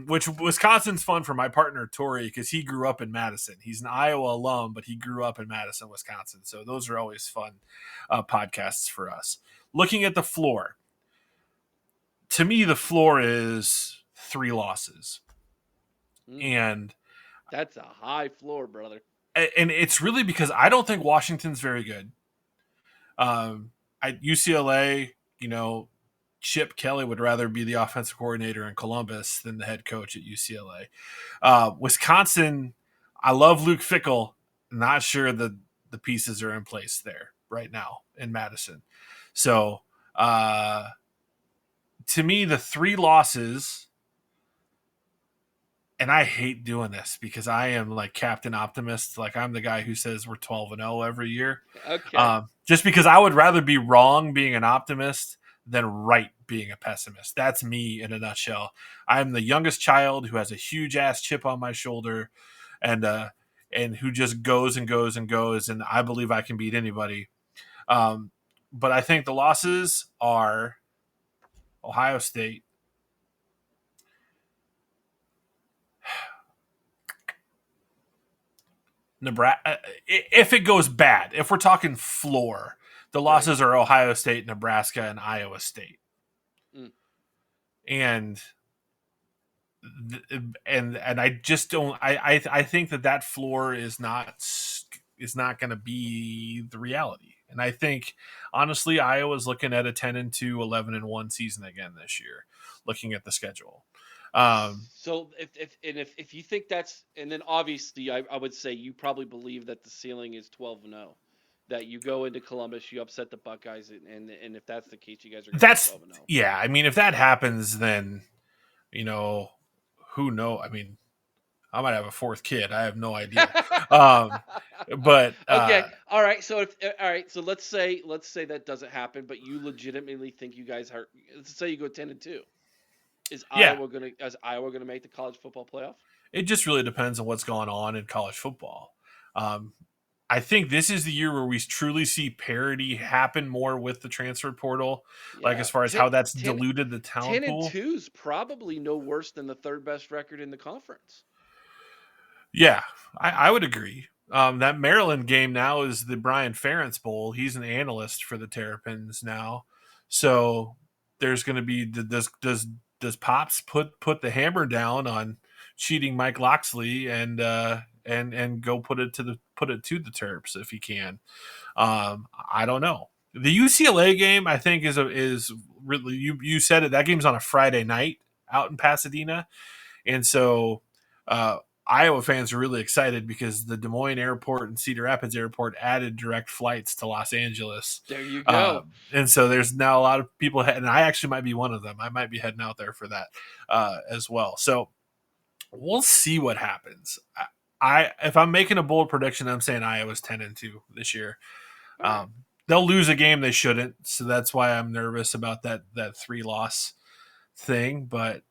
Which Wisconsin's fun for my partner Tori because he grew up in Madison. He's an Iowa alum, but he grew up in Madison, Wisconsin. So those are always fun podcasts for us. Looking at the floor, to me, the floor is 3 losses, and that's a high floor, brother. And it's really because I don't think Washington's very good. At UCLA, Chip Kelly would rather be the offensive coordinator in Columbus than the head coach at UCLA. Wisconsin, I love Luke Fickell. Not sure that the pieces are in place there right now in Madison. So, to me, the 3 losses, and I hate doing this because I am like Captain Optimist. Like I'm the guy who says we're 12-0 every year. Okay. Just because I would rather be wrong being an optimist than right being a pessimist. That's me in a nutshell. I'm the youngest child who has a huge ass chip on my shoulder and who just goes and goes and goes, and I believe I can beat anybody. But I think the losses are Ohio State, Nebraska. If it goes bad, if we're talking floor, the losses are Ohio State, Nebraska, and Iowa State. And I just don't. I think that floor is not going to be the reality. And I think honestly, Iowa's looking at a 10-2, 11-1 season again this year. Looking at the schedule. So if you think that's, and then obviously I would say you probably believe that the ceiling is 12-0, that you go into Columbus, you upset the Buckeyes, and if that's the case, you guys are going to 12-0. Yeah. I mean, if that happens, then who knows? I mean, I might have a 4th kid. I have no idea. But okay, all right. So so let's say that doesn't happen, but you legitimately think you guys are. Let's say you go 10-2. Is Iowa gonna make the college football playoff? It just really depends on what's going on in college football. I think this is the year where we truly see parity happen more with the transfer portal, like as far as how that's diluted the talent pool. 10-2 is probably no worse than the 3rd best record in the conference. Yeah, I would agree. That Maryland game now is the Brian Ferentz Bowl. He's an analyst for the Terrapins now, so there's going to be does Pops put the hammer down on cheating Mike Loxley and go put it to the Terps if he can. I don't know. The UCLA game I think is really you said it. That game's on a Friday night out in Pasadena, and so Iowa fans are really excited because the Des Moines Airport and Cedar Rapids Airport added direct flights to Los Angeles. There you go. And so there's now a lot of people, and I actually might be one of them. I might be heading out there for that as well. So we'll see what happens. If I'm making a bold prediction, I'm saying Iowa's 10-2 this year. They'll lose a game they shouldn't, so that's why I'm nervous about that 3-loss thing. But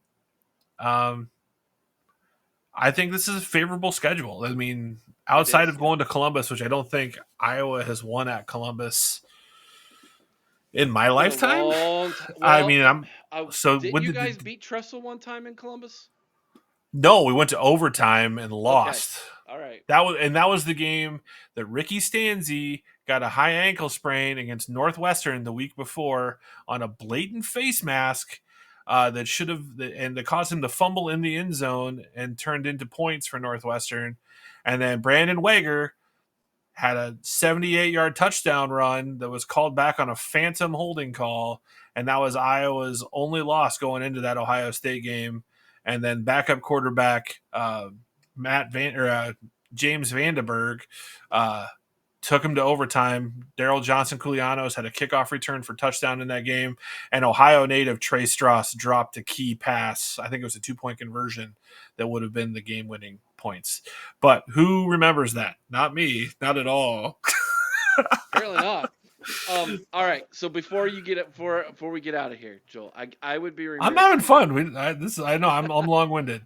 I think this is a favorable schedule. I mean, outside of going to Columbus, which I don't think Iowa has won at Columbus in my lifetime. I mean, did you guys beat Tressel one time in Columbus? No, we went to overtime and lost. Okay. All right. That was the game that Ricky Stanzi got a high ankle sprain against Northwestern the week before on a blatant face mask. That caused him to fumble in the end zone and turned into points for Northwestern. And then Brandon Wager had a 78-yard touchdown run that was called back on a phantom holding call. And that was Iowa's only loss going into that Ohio State game. And then backup quarterback, James Vandenberg, took him to overtime. Daryl Johnson-Koulianos had a kickoff return for touchdown in that game. And Ohio native Trey Strauss dropped a key pass. I think it was a 2-point conversion that would have been the game-winning points. But who remembers that? Not me. Not at all. Apparently not. All right. So before we get out of here, Joel, I would be remiss. I'm having fun. I know I'm long-winded.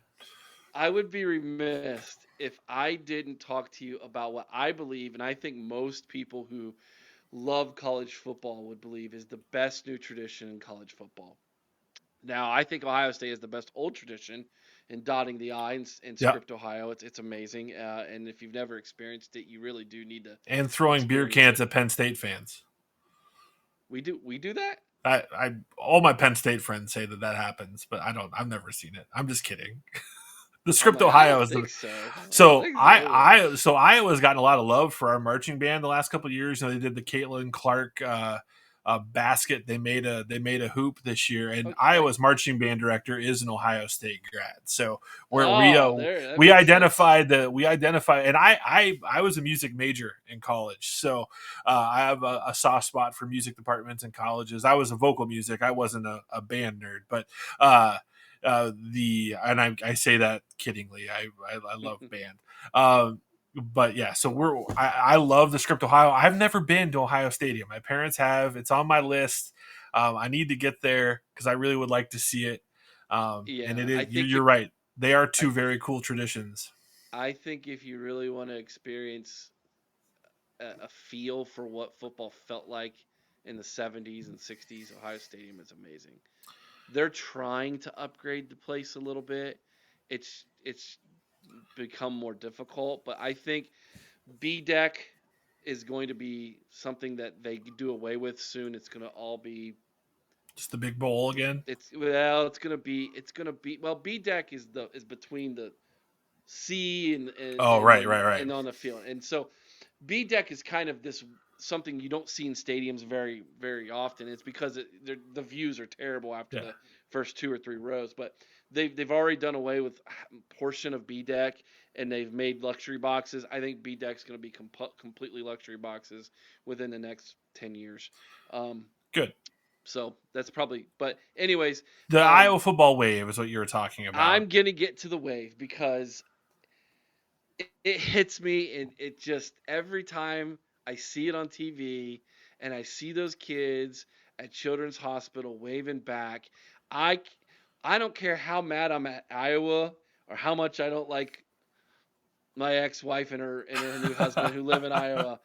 I would be remiss if I didn't talk to you about what I believe, and I think most people who love college football would believe is the best new tradition in college football. Now, I think Ohio State is the best old tradition in dotting the I in Yeah, Script, Ohio. It's amazing, and if you've never experienced it, you really do need to and throwing beer experience cans it. at Penn State fans. We do that. I all my Penn State friends say that happens, but I've never seen it. I'm just kidding. The I'm Script like, I Ohio don't is the think so. I don't so think so. so Iowa's gotten a lot of love for our marching band the last couple of years. You know, they did the Caitlin Clark basket. They made a hoop this year, and Okay. Iowa's marching band director is an Ohio State grad. So where Oh, there. That we makes sense. identified that we identify, and I was a music major in college, so I have a soft spot for music departments in colleges. I was a vocal music. I wasn't a band nerd, but the and I say that kiddingly. I love band. But yeah, so I love the Script Ohio. I've never been to Ohio Stadium. My parents have. It's on my list. I need to get there because I really would like to see it. And Yeah, it is I think you're right. They are two I very cool traditions. I think if you really want to experience a feel for what football felt like in the 70s and 60s, Ohio Stadium is amazing. They're trying to upgrade the place a little bit. It's become more difficult, but I think B deck is going to be something that they do away with soon. It's going to all be Just the big bowl again. it's gonna be well, B deck is between the C Oh, and right, then right, right. and on the field. And so B deck is kind of this something you don't see in stadiums very often. It's because the views are terrible after Yeah. the first 2 or 3 rows. But they've already done away with a portion of B deck and they've made luxury boxes. I think B deck's going to be completely luxury boxes within the next 10 years. Um, Good. so that's probably. But anyways, The um, Iowa football wave is what you were talking about. I'm gonna get to the wave because it hits me and it just every time I see it on TV and I see those kids at Children's Hospital waving back, I I don't care how mad I'm at Iowa or how much I don't like my ex-wife and her new husband who live in Iowa.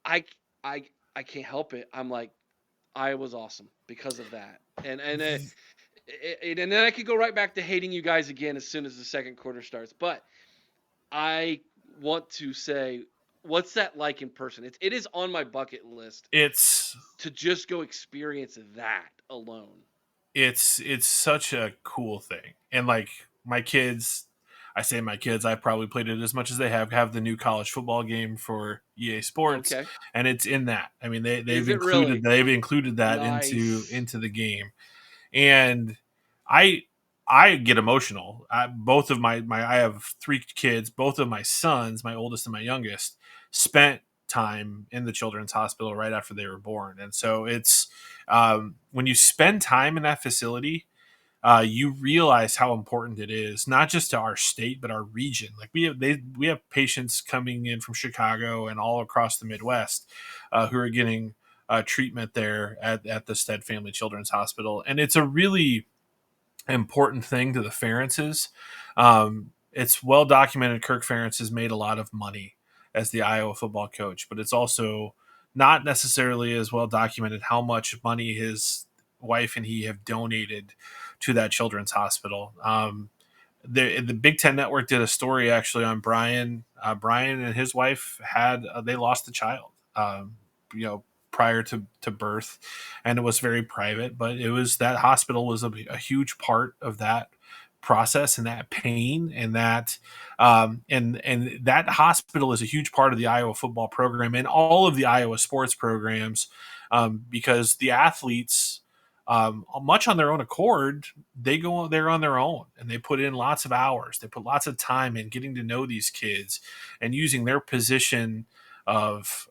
I I I can't help it. I'm like Iowa's awesome because of that. And then I could go right back to hating you guys again as soon as the second quarter starts. But I want to say, what's that like in person? It is on my bucket list It's to just go experience that alone. it's such a cool thing, and like my kids, I say my kids, I've probably played it as much as they have the new college football game for EA Sports, Okay. and it's in that. I mean, they've Is it included really? that Nice. into the game, and I I get emotional. Both of my I have 3 kids. Both of my sons, my oldest and my youngest, spent time in the children's hospital right after they were born, and so it's when you spend time in that facility, you realize how important it is, not just to our state but our region. Like we have patients coming in from Chicago and all across the Midwest who are getting treatment there at the Stead Family Children's Hospital, and it's a really important thing to the Ferences. It's well documented. Kirk Ferentz has made a lot of money as the Iowa football coach, but it's also not necessarily as well documented how much money his wife and he have donated to that children's hospital. The Big Ten Network did a story actually on Brian. Brian and his wife had they lost a child. You know, prior to birth, and it was very private. But it was that hospital was a huge part of that process and that pain and that and that hospital is a huge part of the Iowa football program and all of the Iowa sports programs because the athletes much on their own accord, they go there on their own and they put in lots of hours. They put lots of time in getting to know these kids and using their position of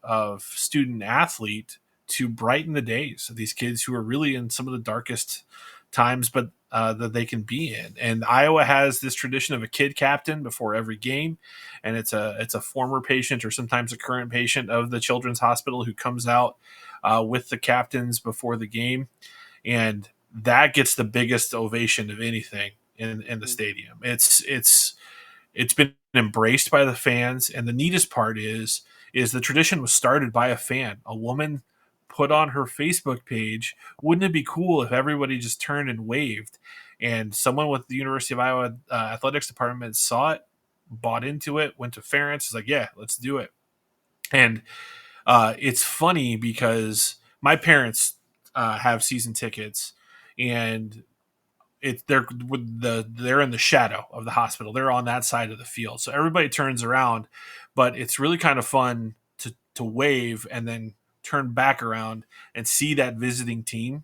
student athlete to brighten the days of these kids who are really in some of the darkest times, but that they can be in. And Iowa has this tradition of a kid captain before every game, and it's a former patient or sometimes a current patient of the children's hospital who comes out with the captains before the game, and that gets the biggest ovation of anything in the Hmm. stadium. It's been embraced by the fans, and the neatest part is the tradition was started by a fan. A woman put on her Facebook page, "Wouldn't it be cool if everybody just turned and waved?" And someone with the University of Iowa athletics department saw it, bought into it, went to Ferentz, is like, "Yeah, let's do it." And it's funny because my parents have season tickets, and they're in the shadow of the hospital. They're on that side of the field, so everybody turns around. But it's really kind of fun to wave and then turn back around and see that visiting team,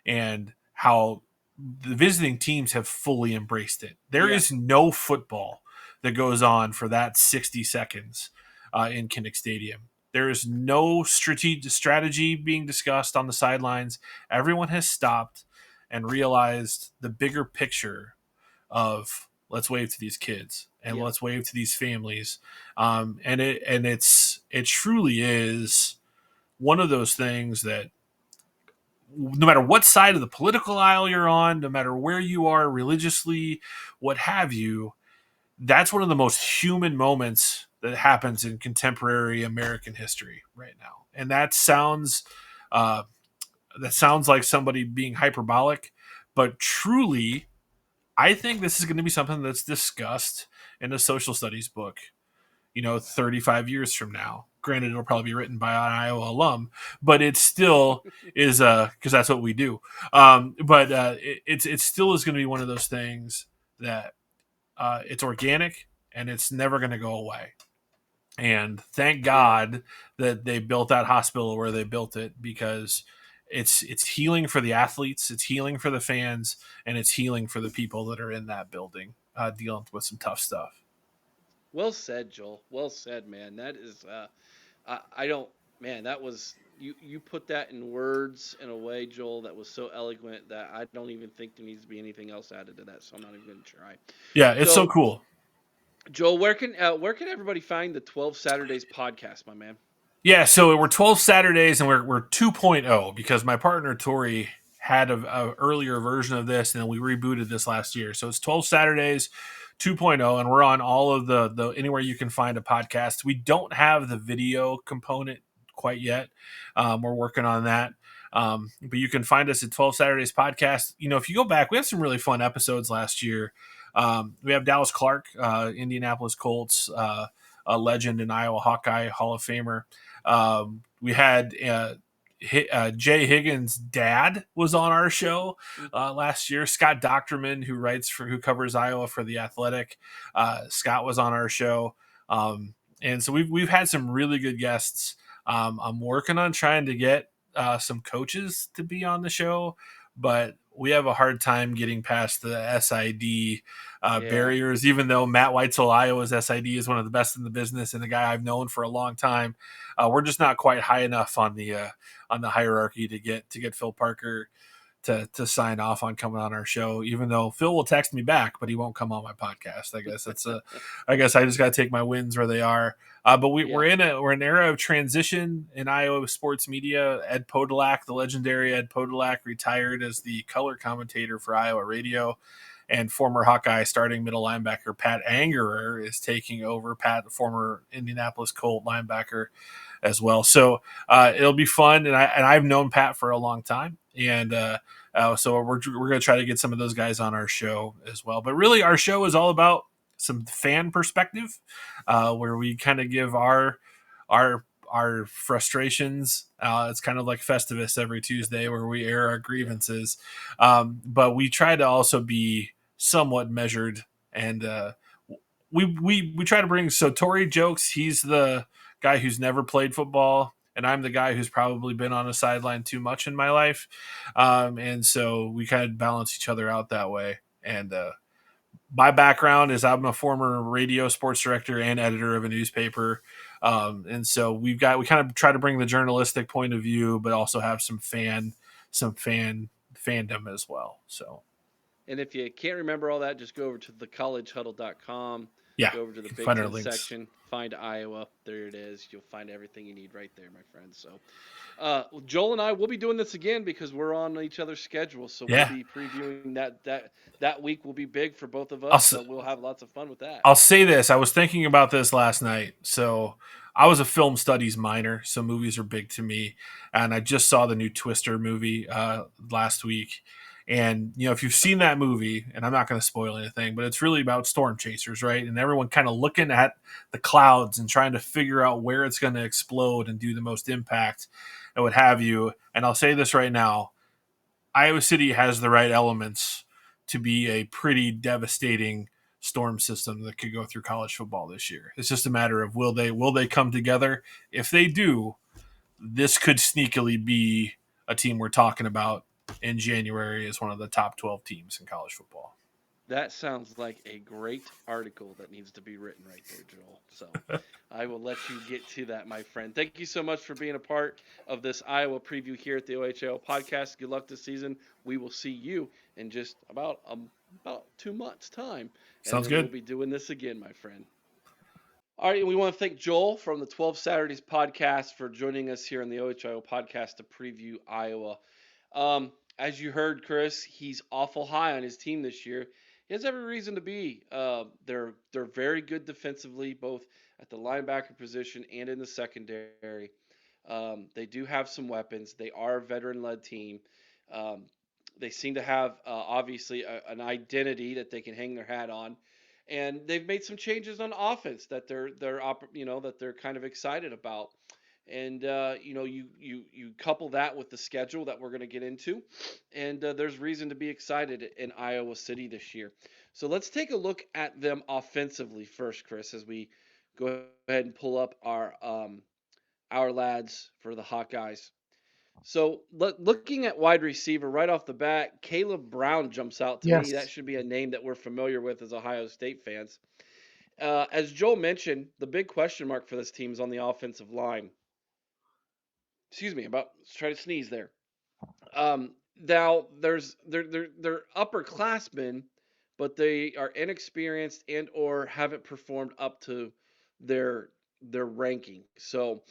and how the visiting teams have fully embraced it. There Yeah. is no football that goes on for that 60 seconds in Kinnick Stadium. There is no strategy being discussed on the sidelines. Everyone has stopped and realized the bigger picture of, let's wave to these kids and Yeah. let's wave to these families. It truly is one of those things that, no matter what side of the political aisle you're on, no matter where you are religiously, what have you, that's one of the most human moments that happens in contemporary American history right now. And uh, that sounds like somebody being hyperbolic, but truly, I think this is going to be something that's discussed in a social studies book, 35 years from now. Granted, it'll probably be written by an Iowa alum, but it still is, because that's what we do. But it still is going to be one of those things that it's organic and it's never going to go away. And thank Yeah. God that they built that hospital where they built it, because it's healing for the athletes, it's healing for the fans, and it's healing for the people that are in that building dealing with some tough stuff. Well said, Joel. Well said, man. That is, I don't, man, that was, you put that in words in a way, Joel, that was so eloquent that I don't even think there needs to be anything else added to that. So I'm not even going to try. Yeah, it's so So, cool. Joel, where can everybody find the 12 Saturdays podcast, my man? Yeah, so we're 12 Saturdays and we're 2.0 because my partner Tori had a earlier version of this, and then we rebooted this last year. So it's 12 Saturdays 2.0, and we're on all of the anywhere you can find a podcast. We don't have the video component quite yet. We're working on that. But you can find us at 12 Saturdays podcast. If you go back, we had some really fun episodes last year. We have Dallas Clark, Indianapolis Colts, a legend in Iowa Hawkeye, Hall of Famer. We had Jay Higgins' dad was on our show last year. Scott Docterman, who covers Iowa for the Athletic, Scott was on our show, and so we've had some really good guests. I'm working on trying to get some coaches to be on the show, but we have a hard time getting past the SID Yeah. barriers. Even though Matt Weitzel, Iowa's SID, is one of the best in the business and a guy I've known for a long time, we're just not quite high enough on the hierarchy to get Phil Parker to sign off on coming on our show. Even though Phil will text me back, but he won't come on my podcast. I guess I just got to take my wins where they are. But Yeah. we're in an era of transition in Iowa sports media. Ed Podolak, the legendary Ed Podolak, retired as the color commentator for Iowa radio, and former Hawkeye starting middle linebacker Pat Angerer is taking over. Pat, the former Indianapolis Colt linebacker, as well. So it'll be fun, and I've known Pat for a long time, and so we're going to try to get some of those guys on our show as well. But really, our show is all about some fan perspective, where we kind of give our our frustrations. It's kind of like Festivus every Tuesday where we air our grievances, but we try to also be somewhat measured, and we try to bring. So Tori jokes he's the guy who's never played football, and I'm the guy who's probably been on a sideline too much in my life, and so we kind of balance each other out that way. And my background is I'm a former radio sports director and editor of a newspaper, and so we kind of try to bring the journalistic point of view, but also have some fan fandom as well. So And if you can't remember all that, just go over to thecollegehuddle.com. Yeah, Go over to you the can Big find our Ten links. section, find Iowa. There it is. You'll find everything you need right there, my friend. So, Joel and I will be doing this again because we're on each other's schedule. So we'll Yeah, be previewing that week. Will be big for both of I'll us. So we'll have lots of fun with that. I'll say this. I was thinking about this last night. So I was a film studies minor, so movies are big to me. And I just saw the new Twister movie last week. And if you've seen that movie, and I'm not going to spoil anything, but it's really about storm chasers, right? And everyone kind of looking at the clouds and trying to figure out where it's going to explode and do the most impact and what have you. And I'll say this right now: Iowa City has the right elements to be a pretty devastating storm system that could go through college football this year. It's just a matter of will they come together? If they do, this could sneakily be a team we're talking about in January as one of the top 12 teams in college football. That sounds like a great article that needs to be written right there, Joel. So I will let you get to that, my friend. Thank you so much for being a part of this Iowa preview here at the OHL podcast. Good luck this season. We will see you in just about 2 months' time, and Sounds then we'll good. be doing this again, my friend. All right, and we want to thank Joel from the 12 Saturdays podcast for joining us here on the OHIO podcast to preview Iowa. As you heard, Chris, he's awful high on his team this year. He has every reason to be. They're very good defensively, both at the linebacker position and in the secondary. They do have some weapons. They are a veteran-led team. Um, they seem to have obviously an identity that they can hang their hat on, and they've made some changes on offense that that they're kind of excited about. And you couple that with the schedule that we're going to get into, and there's reason to be excited in Iowa City this year. So let's take a look at them offensively first, Chris, as we go ahead and pull up our lads for the Hawkeyes. So looking at wide receiver right off the bat, Caleb Brown jumps out to me. That Yes. should be a name that we're familiar with as Ohio State fans. As Joel mentioned, the big question mark for this team is on the offensive line. Excuse me, about try to sneeze there. Now they're upperclassmen, but they are inexperienced and or haven't performed up to their their ranking. So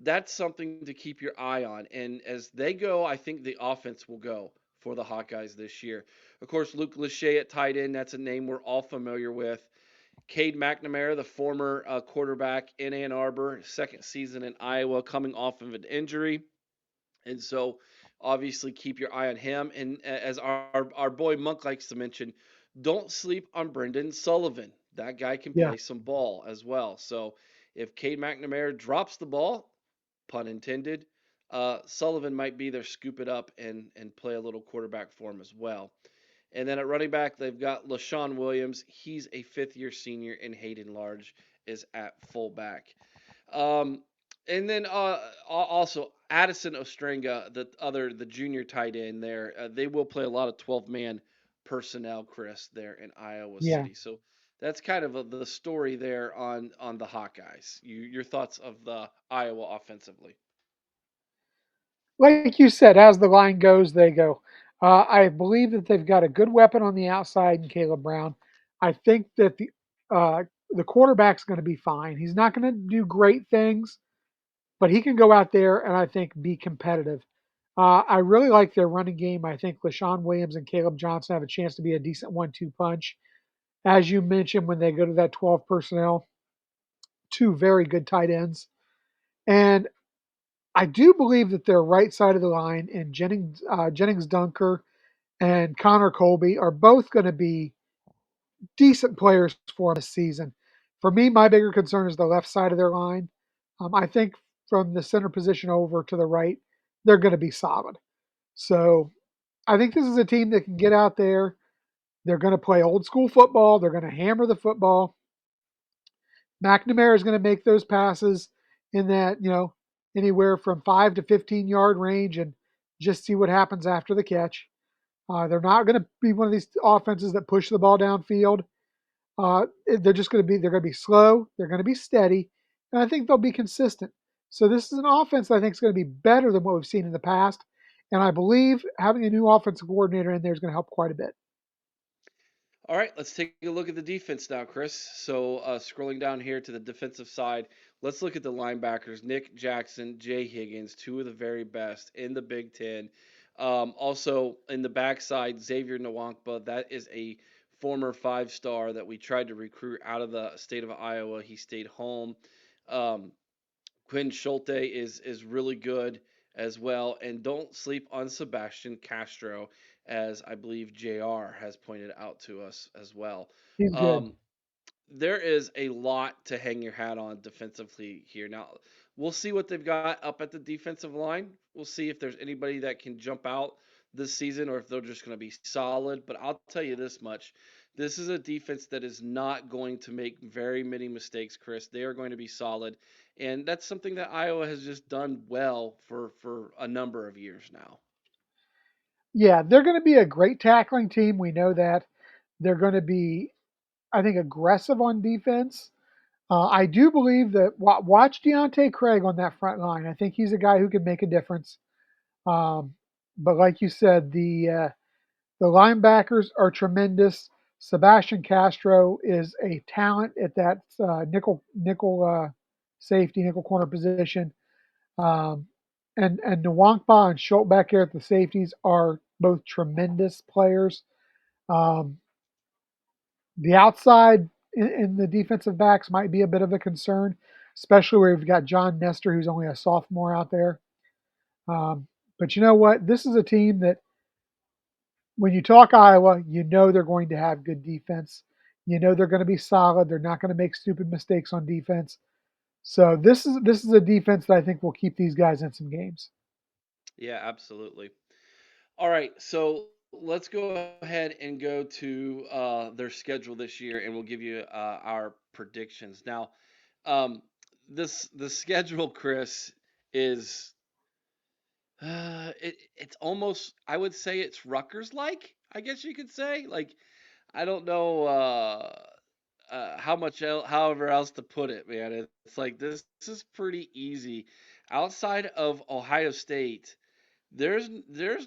that's something to keep your eye on. And as they go, I think the offense will go for the Hawkeyes this year. Of course, Luke Lachey at tight end, that's a name we're all familiar with. Cade McNamara, the former quarterback in Ann Arbor, second season in Iowa, coming off of an injury. And so obviously keep your eye on him. And as our boy Monk likes to mention, don't sleep on Brendan Sullivan. That guy can Yeah. play some ball as well. So if Cade McNamara drops the ball, pun intended, Sullivan might be there, scoop it up and play a little quarterback for him as well. And then at running back, they've got LaShawn Williams. He's a fifth-year senior, and Hayden Large is at fullback. Um, and then also Addison Ostrenga, the junior tight end there. They will play a lot of 12-man personnel, Chris, there in Iowa Yeah. City. So that's kind of the story there on the Hawkeyes. Your thoughts of the Iowa offensively? Like you said, as the line goes, they go. I believe that they've got a good weapon on the outside in Caleb Brown. I think that uh, the quarterback's going to be fine. He's not going to do great things, but he can go out there and I think be competitive. I really like their running game. I think LaShawn Williams and Caleb Johnson have a chance to be a decent 1-2 punch. As you mentioned, when they go to that 12 personnel, two very good tight ends. And I do believe that their right side of the line and Jennings Dunker and Connor Colby are both going to be decent players for this season. For me, my bigger concern is the left side of their line. I think from the center position over to the right, they're going to be solid. So I think this is a team that can get out there. They're going to play old school football. They're going to hammer the football. McNamara is going to make those passes in that, anywhere from 5 to 15 yard range and just see what happens after the catch. They're not going to be one of these offenses that push the ball downfield. They're going to be slow. They're going to be steady, and I think they'll be consistent. So this is an offense that I think is going to be better than what we've seen in the past, and I believe having a new offensive coordinator in there is going to help quite a bit. All right, let's take a look at the defense now, Chris. So, scrolling down here to the defensive side, let's look at the linebackers. Nick Jackson, Jay Higgins, two of the very best in the Big Ten. Also, in the backside, Xavier Nwankpa. That is a former five-star that we tried to recruit out of the state of Iowa. He stayed home. Um, Quinn Schulte is really good as well. And don't sleep on Sebastian Castro, as I believe JR has pointed out to us as well. He's good. Um, there is a lot to hang your hat on defensively here. Now, we'll see what they've got up at the defensive line. We'll see if there's anybody that can jump out this season or if they're just going to be solid. But I'll tell you this much. This is a defense that is not going to make very many mistakes, Chris. They are going to be solid. And that's something that Iowa has just done well for a number of years now. Yeah, they're going to be a great tackling team. We know that. They're going to be, I think, aggressive on defense. I do believe that watch Deontay Craig on that front line. I think he's a guy who can make a difference. Um, but like you said, the linebackers are tremendous. Sebastian Castro is a talent at that nickel safety nickel corner position. Um, and Nwankpa and Schultz back here at the safeties are both tremendous players. Um, the outside in the defensive backs might be a bit of a concern, especially where you've got John Nestor, who's only a sophomore out there. But you know what? This is a team that, when you talk Iowa, you know they're going to have good defense. You know they're going to be solid. They're not going to make stupid mistakes on defense. So this is a defense that I think will keep these guys in some games. Yeah, absolutely. All right, so let's go ahead and go to their schedule this year, and we'll give you our predictions. Now, um, this the schedule, Chris, is it's almost, I would say it's Rutgers like. I guess you could say, like, I don't know however else to put it, man. It's like this is pretty easy. Outside of Ohio State, there's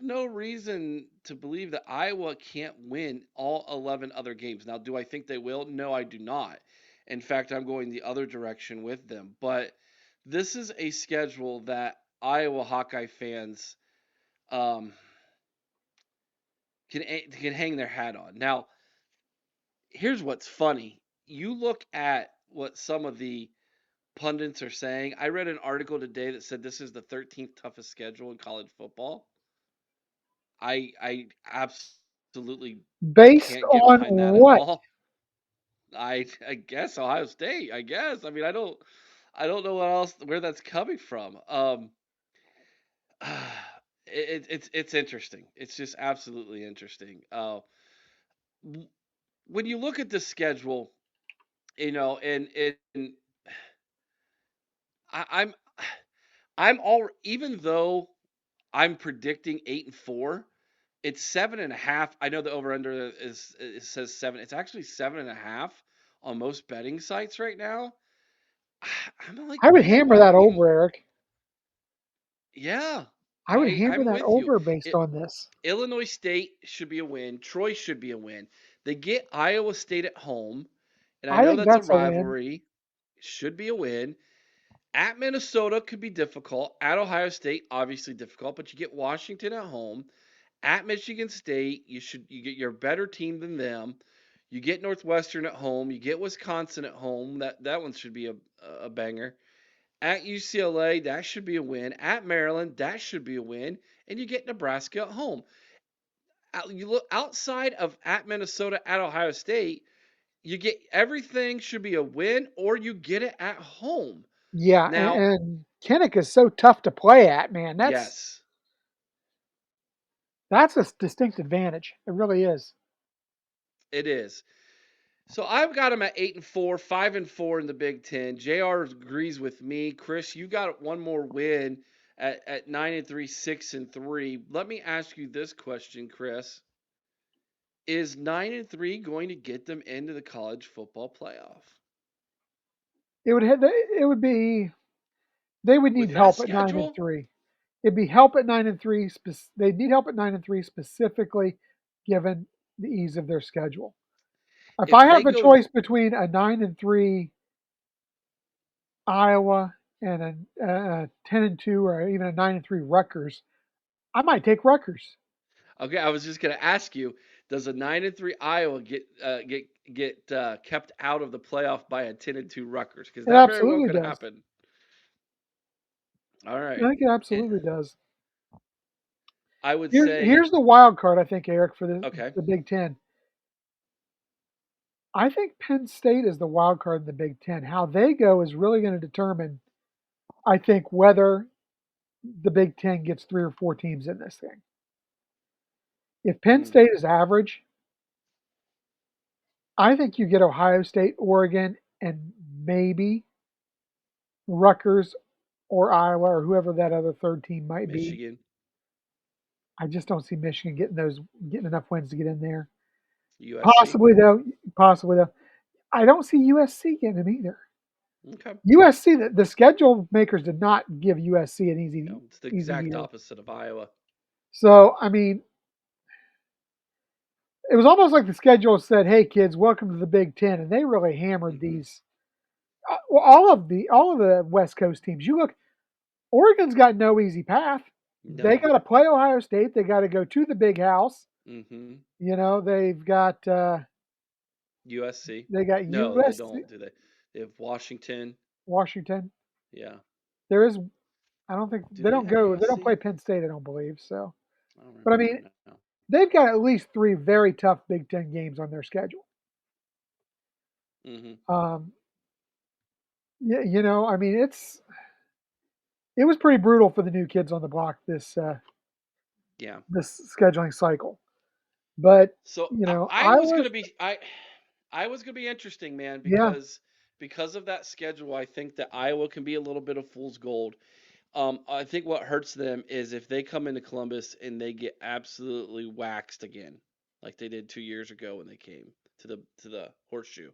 no reason to believe that Iowa can't win all 11 other games. Now, do I think they will? No, I do not. In fact, I'm going the other direction with them. But this is a schedule that Iowa Hawkeye fans um, can hang their hat on. Now, here's what's funny. You look at what some of the pundits are saying. I read an article today that said this is the 13th toughest schedule in college football. I absolutely Based can't get on behind that at what? all. I guess Ohio State. I guess. I mean, I don't know what else where that's coming from. It's interesting. It's just absolutely interesting. When you look at the schedule, and I'm I'm all even though I'm predicting 8-4. It's 7.5. I know the over under is it says 7. It's actually 7.5 on most betting sites right now. I'm like I would with hammer you. that over, Eric. Yeah, I would I'm hammer that with you. over based It, on this. Illinois State should be a win. Troy should be a win. They get Iowa State at home, and I I know think that's a that's a win. rivalry. Should be a win. At Minnesota could be difficult. At Ohio State, obviously difficult, but you get Washington at home. At Michigan State, you get your better team than them. You get Northwestern at home. You get Wisconsin at home. That one should be a banger. At UCLA, that should be a win. At Maryland, that should be a win. And you get Nebraska at home. You look outside of at Minnesota, at Ohio State, you get everything should be a win, or you get it at home. Yeah, Now, and Kinnick is so tough to play at, man. yes, That's a distinct advantage. It really is. it is. So I've got them at 8-4, 5-4 in the Big Ten. JR agrees with me. Chris, you got one more win at 9-3, 6-3. Let me ask you this question, Chris. Is 9-3 going to get them into the college football playoff? It would be they would need With that help at nine and schedule? three. It'd be help at 9 and 3. They need help at 9 and 3 specifically, given the ease of their schedule. If If I they have a go, choice between a 9-3 Iowa and a 10-2, or even a 9-3 Rutgers, I might take Rutgers. okay, I was just gonna ask you, does a 9-3 Iowa get kept out of the playoff by a 10-2 Rutgers? Because It that very well absolutely could does. happen. All I right. think it Eh, absolutely does. I would say Here's the wild card, I think, Eric, for okay. the Big Ten. I think Penn State is the wild card in the Big Ten. How they go is really going to determine, I think, whether the Big Ten gets 3 or 4 teams in this thing. If Penn Mm, State is average, I think you get Ohio State, Oregon, and maybe Rutgers or Iowa or whoever that other third team might be. Michigan, I just don't see Michigan getting enough wins to get in there. USC. Possibly though, possibly though. I don't see USC getting them either. Okay. USC, the schedule makers did not give USC an No, it's the easy exact year. opposite of Iowa. So I mean, it was almost like the schedule said, "Hey kids, welcome to the Big Ten," and they really hammered Hmm. these. Well, all of the West Coast teams. You look, Oregon's got no easy path. They No. got to play Ohio State. They got to go to the Big House. Hmm. They've got USC. they got No, they USC, don't, do they? They have Washington. Washington. Yeah. There is, I don't think Do they they don't have go. They don't USC? play Penn State. I don't believe so. I don't But I remember mean, now. they've got at least 3 very tough Big Ten games on their schedule. Hmm. Um, yeah, I mean, it was pretty brutal for the new kids on the block Yeah. this scheduling cycle. But So I was Iowa, gonna be I was gonna be interesting, man, yeah. because of that schedule. I think that Iowa can be a little bit of fool's gold. I think what hurts them is if they come into Columbus and they get absolutely waxed again, like they did 2 years ago when they came to the Horseshoe.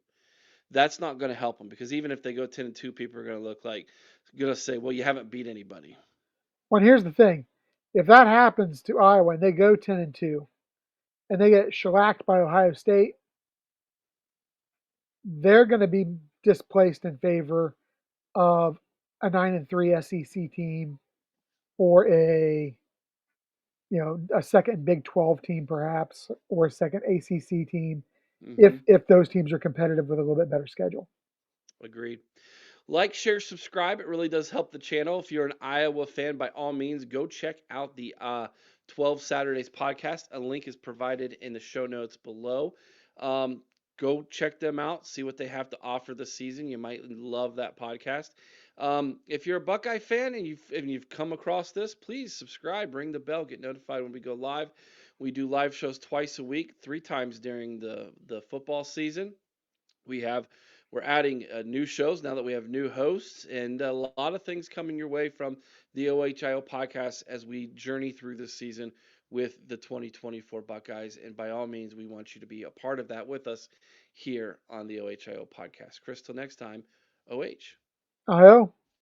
That's not going to help them because even if they go 10-2, people are going to say, well, you haven't beat anybody. Well, here's the thing: if that happens to Iowa and they go 10-2, and they get shellacked by Ohio State, they're going to be displaced in favor of a 9-3 SEC team or a second Big 12 team perhaps, or a second ACC team, if Hmm. those teams are competitive with a little bit better schedule. Agreed. Like, share, subscribe. It really does help the channel. If you're an Iowa fan, by all means, go check out the 12 Saturdays podcast. A link is provided in the show notes below. Um, go check them out, see what they have to offer this season. You might love that podcast. If you're a Buckeye fan and you've come across this, please subscribe, ring the bell, get notified when we go live. We do live shows twice a week, 3 times during the football season. We have we're adding new shows now that we have new hosts and a lot of things coming your way from the OHIO podcast as we journey through this season with the 2024 Buckeyes. And by all means, we want you to be a part of that with us here on the OHIO podcast. Chris, till next time, OH. I